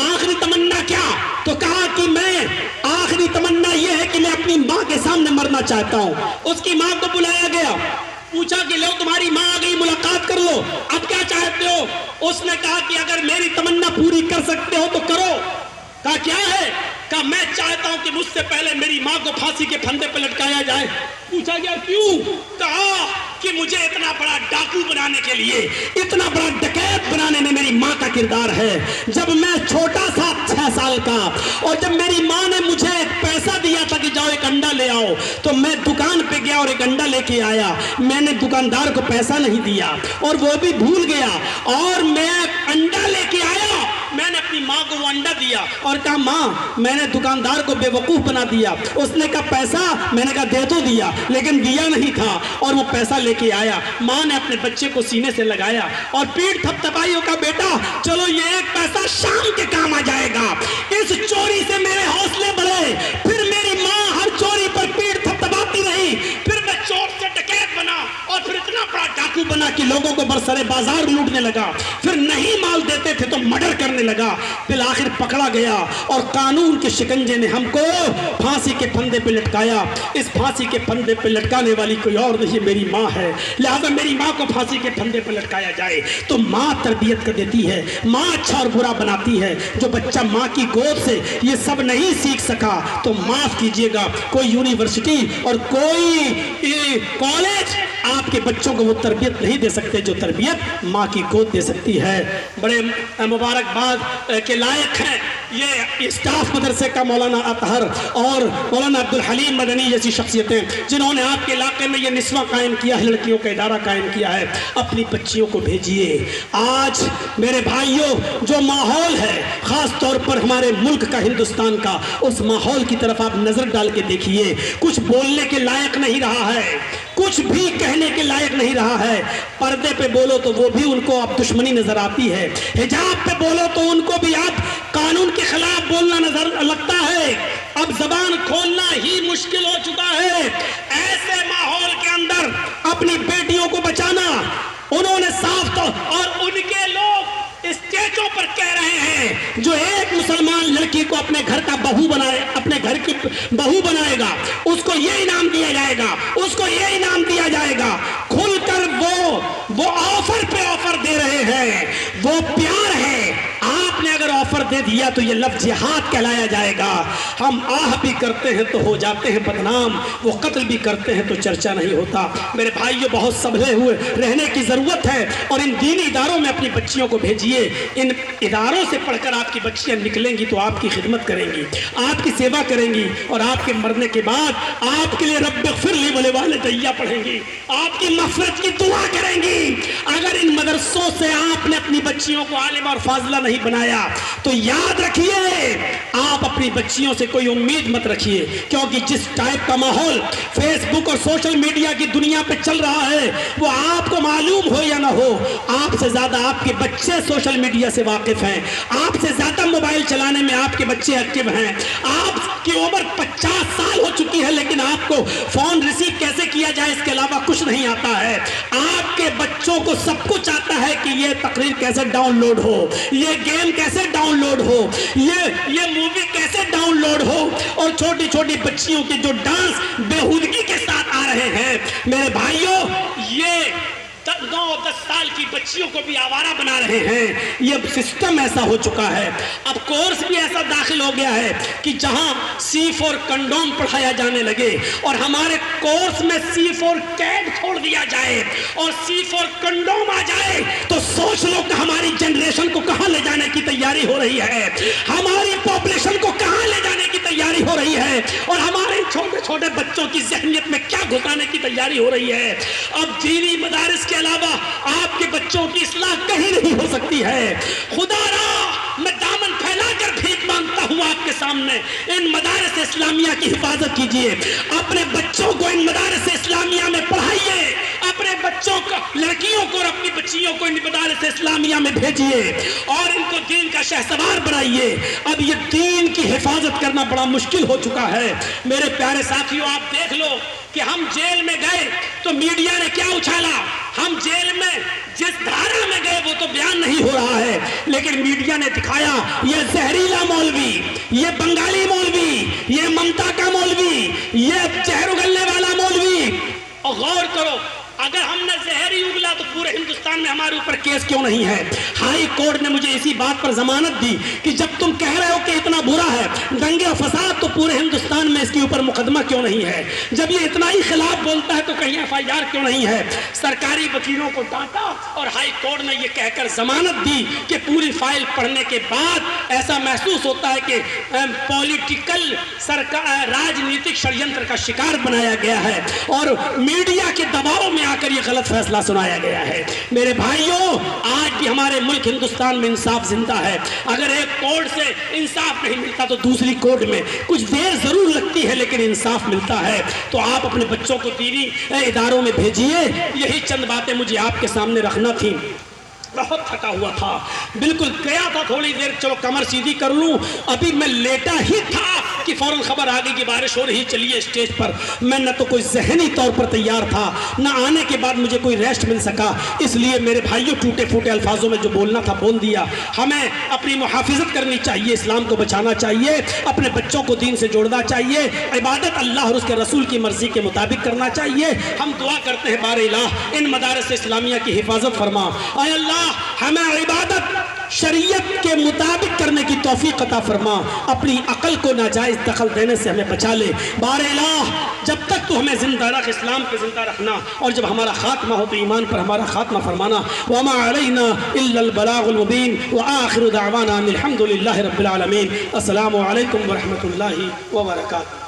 आखिरी तमन्ना क्या? तो कहा कि मैं आखिरी तमन्ना यह है कि मैं अपनी माँ के सामने मरना चाहता हूँ। उसकी माँ को बुलाया गया, पूछा कि लो तुम्हारी माँ आ गई, मुलाकात कर लो, अब क्या चाहते हो? उसने कहा कि अगर मेरी तमन्ना पूरी कर सकते हो तो करो। कहा क्या है? कहा मैं चाहता हूं कि मुझसे पहले मेरी माँ को फांसी के फंदे पर लटकाया जाए। पूछा गया क्यों? कहा कि मुझे इतना बड़ा डाकू बनाने के लिए, इतना बड़ा डकैत बनाने में मेरी माँ का किरदार है। जब मैं छोटा सा 6 साल का और जब मेरी माँ ने मुझे पैसा दिया था कि जाओ एक अंडा ले आओ, तो मैं दुकान पे गया और एक अंडा लेके आया। मैंने दुकानदार को पैसा नहीं दिया और वो भी भूल गया और मैं अंडा लेके आया। मैंने अपनी माँ को वो अंडा दिया और कहा माँ मैंने दुकानदार को बेवकूफ़ बना दिया। उसने कहा पैसा, मैंने कहा दे तो दिया, लेकिन दिया नहीं था और वो पैसा लेके आया। माँ ने अपने बच्चे को सीने से लगाया और पीठ थपथपाई और कहा बेटा चलो ये एक पैसा शाम के काम आ जाएगा। इस चोरी से मेरे हौसले बढ़े, फिर मेरी माँ हर चोरी पर पीठ थपथपाती रही, फिर मैं चोर से डकैत बना और फिर इतना बड़ा डाकू बना कि लोगों को बरसरे बाजार लूटने लगा। फिर नहीं माल देते थे तो मर्डर करने लगा। फिर आखिर पकड़ा गया और कानून के शिकंजे ने हमको फांसी के फंदे पे लटकाया। इस फांसी के फंदे पे लटकाने वाली कोई और नहीं, मेरी माँ है। लिहाजा मेरी माँ को फांसी के फंदे पे लटकाया जाए। तो माँ तरबियत कर देती है, माँ अच्छा और बुरा बनाती है। जो बच्चा माँ की गोद से ये सब नहीं सीख सका तो माफ कीजिएगा, कोई यूनिवर्सिटी और कोई कॉलेज आपके बच्चों को वो तरबियत नहीं दे सकते जो तरबियत माँ की गोद दे सकती है। बड़े मुबारकबाद के लायक हैं ये स्टाफ मदरसे का मौलाना अतहर और मौलाना अब्दुल हलीम मदनी जैसी शख्सियतें जिन्होंने आपके इलाके में ये निस्वा कायम किया है, लड़कियों का इदारा कायम किया है। अपनी बच्चियों को भेजिए। आज मेरे भाइयों जो माहौल है ख़ास तौर पर हमारे मुल्क का, हिंदुस्तान का, उस माहौल की तरफ आप नज़र डाल के देखिए। कुछ बोलने के लायक नहीं रहा है, कुछ भी कहने के लायक नहीं रहा है। पर्दे पे बोलो तो वो भी उनको आप दुश्मनी नजर आती है, हिजाब पे बोलो तो उनको भी आप कानून के खिलाफ बोलना नजर लगता है। अब जबान खोलना ही मुश्किल हो चुका है। ऐसे माहौल के अंदर अपनी बेटियों को बचाना, उन्होंने साफ तो और उनके लोग स्टेजों पर कह रहे हैं जो एक मुसलमान लड़की को अपने घर का बहू बनाए, अपने घर की बहू बनाएगा उसको ये इनाम दिया जाएगा, उसको ये इनाम दिया जाएगा। खुलकर वो ऑफर पे ऑफर दे रहे हैं। वो प्यार है। आपने अगर ऑफर दे दिया तो ये लफ्ज़ जिहाद कहलाया जाएगा। हम आह भी करते हैं तो हो जाते हैं बदनाम, वो कत्ल भी करते हैं तो चर्चा नहीं होता। मेरे भाइयों बहुत संभले हुए रहने की ज़रूरत है और इन दीनी इदारों में अपनी बच्चियों को भेजिए। इन इदारों से पढ़कर आपकी बच्चियां निकलेंगी तो आपकी खिदमत करेंगी, आपकी सेवा करेंगी और आपके मरने के बाद आपके लिए रब्बिग़फिरली बोले वाले दैया पढ़ेंगी, आपकी मग़फ़िरत की दुआ करेंगी। अगर इन मदरसों से आपने अपनी बच्चियों को आलिमा और फाज़िला नहीं बनाया तो याद रखिए आप अपनी बच्चियों से कोई उम्मीद मत रखिए, क्योंकि जिस टाइप का माहौल फेसबुक और सोशल मीडिया की दुनिया पे चल रहा है वो आपको मालूम हो या ना हो, आपसे ज़्यादा आपके बच्चे सोशल मीडिया से वाकिफ हैं, आपसे ज़्यादा मोबाइल चलाने में आपके बच्चे एक्टिव हैं। आपकी उम्र 50 साल हो चुकी है लेकिन आपको फ़ोन रिसीव कैसे किया जाए इसके अलावा कुछ नहीं आता है। आपके बच्चों को सब कुछ आता है कि ये तकरीर कैसे डाउनलोड हो, ये गेम कैसे डाउनलोड हो, ये मूवी कैसे डाउनलोड हो। और छोटी छोटी बच्चियों के जो डांस बेहूदगी के साथ आ रहे हैं, मेरे भाइयों ये 9-10 साल की बच्चियों को भी आवारा बना रहे हैं। ये सिस्टम ऐसा हो चुका है। अब कोर्स भी ऐसा दाखिल हो गया है कि जहां C4 कंडोम पढ़ाया जाने लगे और हमारे कोर्स में C4 कैड छोड़ दिया जाए और C4 कंडोम आ जाए तो सोच लो कि हमारी जनरेशन को कहां ले जाने की तैयारी हो रही है, हमारी पॉपुलेशन को कहां ले जाने की तैयारी हो रही है और हमारे छोटे छोटे बच्चों की ज़हनियत में क्या घुसाने की तैयारी हो रही है। अब दीनी मदारिस के अलावा आपके बच्चों की इस्लाह कहीं नहीं हो सकती है। खुदारा मैं दामन फैलाकर भीख मांगता हूं आपके सामने, इन मदारिस इस्लामिया की हिफाजत कीजिए, अपने बच्चों को इन मदारिस इस्लामिया में पढ़ाइए, अपने बच्चों को, लड़कियों को और अपनी बच्चियों को इन मदारिस इस्लामिया में भेजिए और इनको दीन का शहसवार बनाइए। अब ये दीन की हिफाजत करना बड़ा मुश्किल हो चुका है। मेरे प्यारे साथियों आप देख लो कि हम जेल में गए तो मीडिया ने क्या उछाला, हम जेल में जिस धारा में गए वो तो बयान नहीं हो रहा है, लेकिन मीडिया ने दिखाया ये जहरीला मौलवी, ये बंगाली मौलवी, ये ममता का मौलवी, ये जहर उगलने वाला मौलवी। और गौर करो अगर हमने जहर ही उगला तो पूरे हिंदुस्तान में हमारे ऊपर केस क्यों नहीं है। हाई कोर्ट ने मुझे इसी बात पर जमानत दी कि जब तुम कह रहे हो कि इतना बुरा है दंगे और फसाद तो पूरे हिंदुस्तान में इसके ऊपर मुकदमा क्यों नहीं है। जब ये इतना ही खिलाफ बोलता है तो कहीं FIR क्यों नहीं है। सरकारी वकीलों को डांटा और हाई कोर्ट ने यह कहकर जमानत दी कि पूरी फाइल पढ़ने के बाद ऐसा महसूस होता है कि पॉलिटिकल सरकार राजनीतिक षड्यंत्र का शिकार बनाया गया है और मीडिया के दबाव में आकर ये गलत फैसला सुनाया गया है। मेरे भाइयों, आज भी हमारे मुल्क हिंदुस्तान में इंसाफ जिंदा है। अगर एक कोर्ट से इंसाफ नहीं मिलता तो दूसरी कोर्ट में कुछ देर जरूर लगती है, लेकिन इंसाफ मिलता है। तो आप अपने बच्चों को दीनी इदारों में भेजिए। यही चंद बातें मुझे आपके सामने रखना थी। बहुत थका हुआ था, बिल्कुल गया था थोड़ी देर, चलो कमर सीधी कर लूं। अभी मैं लेटा ही था कि फौरन खबर आ गई कि बारिश हो रही, चलिए स्टेज पर। मैं न तो कोई जहनी तौर पर तैयार था, न आने के बाद मुझे कोई रेस्ट मिल सका। इसलिए मेरे भाइयों, टूटे फूटे अल्फाजों में जो बोलना था बोल दिया। हमें अपनी मुहाफिजत करनी चाहिए, इस्लाम को बचाना चाहिए, अपने बच्चों को दीन से जोड़ना चाहिए, इबादत अल्लाह और उसके रसूल की मर्जी के मुताबिक करना चाहिए। हम दुआ करते हैं, बार इलाह इन मदारस इस्लामिया की हिफाजत फरमा। ऐ अल्लाह, हमें इबादत शरीयत के मुताबिक करने की तौफीक अता फरमा। अपनी अकल को नाजायज दखल देने से हमें बचा ले। बार इलाह, जब तक तो हमें जिंदा रख, इस्लाम पे जिंदा रखना, और जब हमारा खात्मा हो तो ईमान पर हमारा खात्मा फरमाना। वमा अलैना इल्लल बलागुल मुबीन व आखिरु दावाना अनिल हम्दुलिल्लाहि रब्बिल आलमीन। अस्सलामु अलैकुम व रहमतुल्लाहि व बरकातुहू।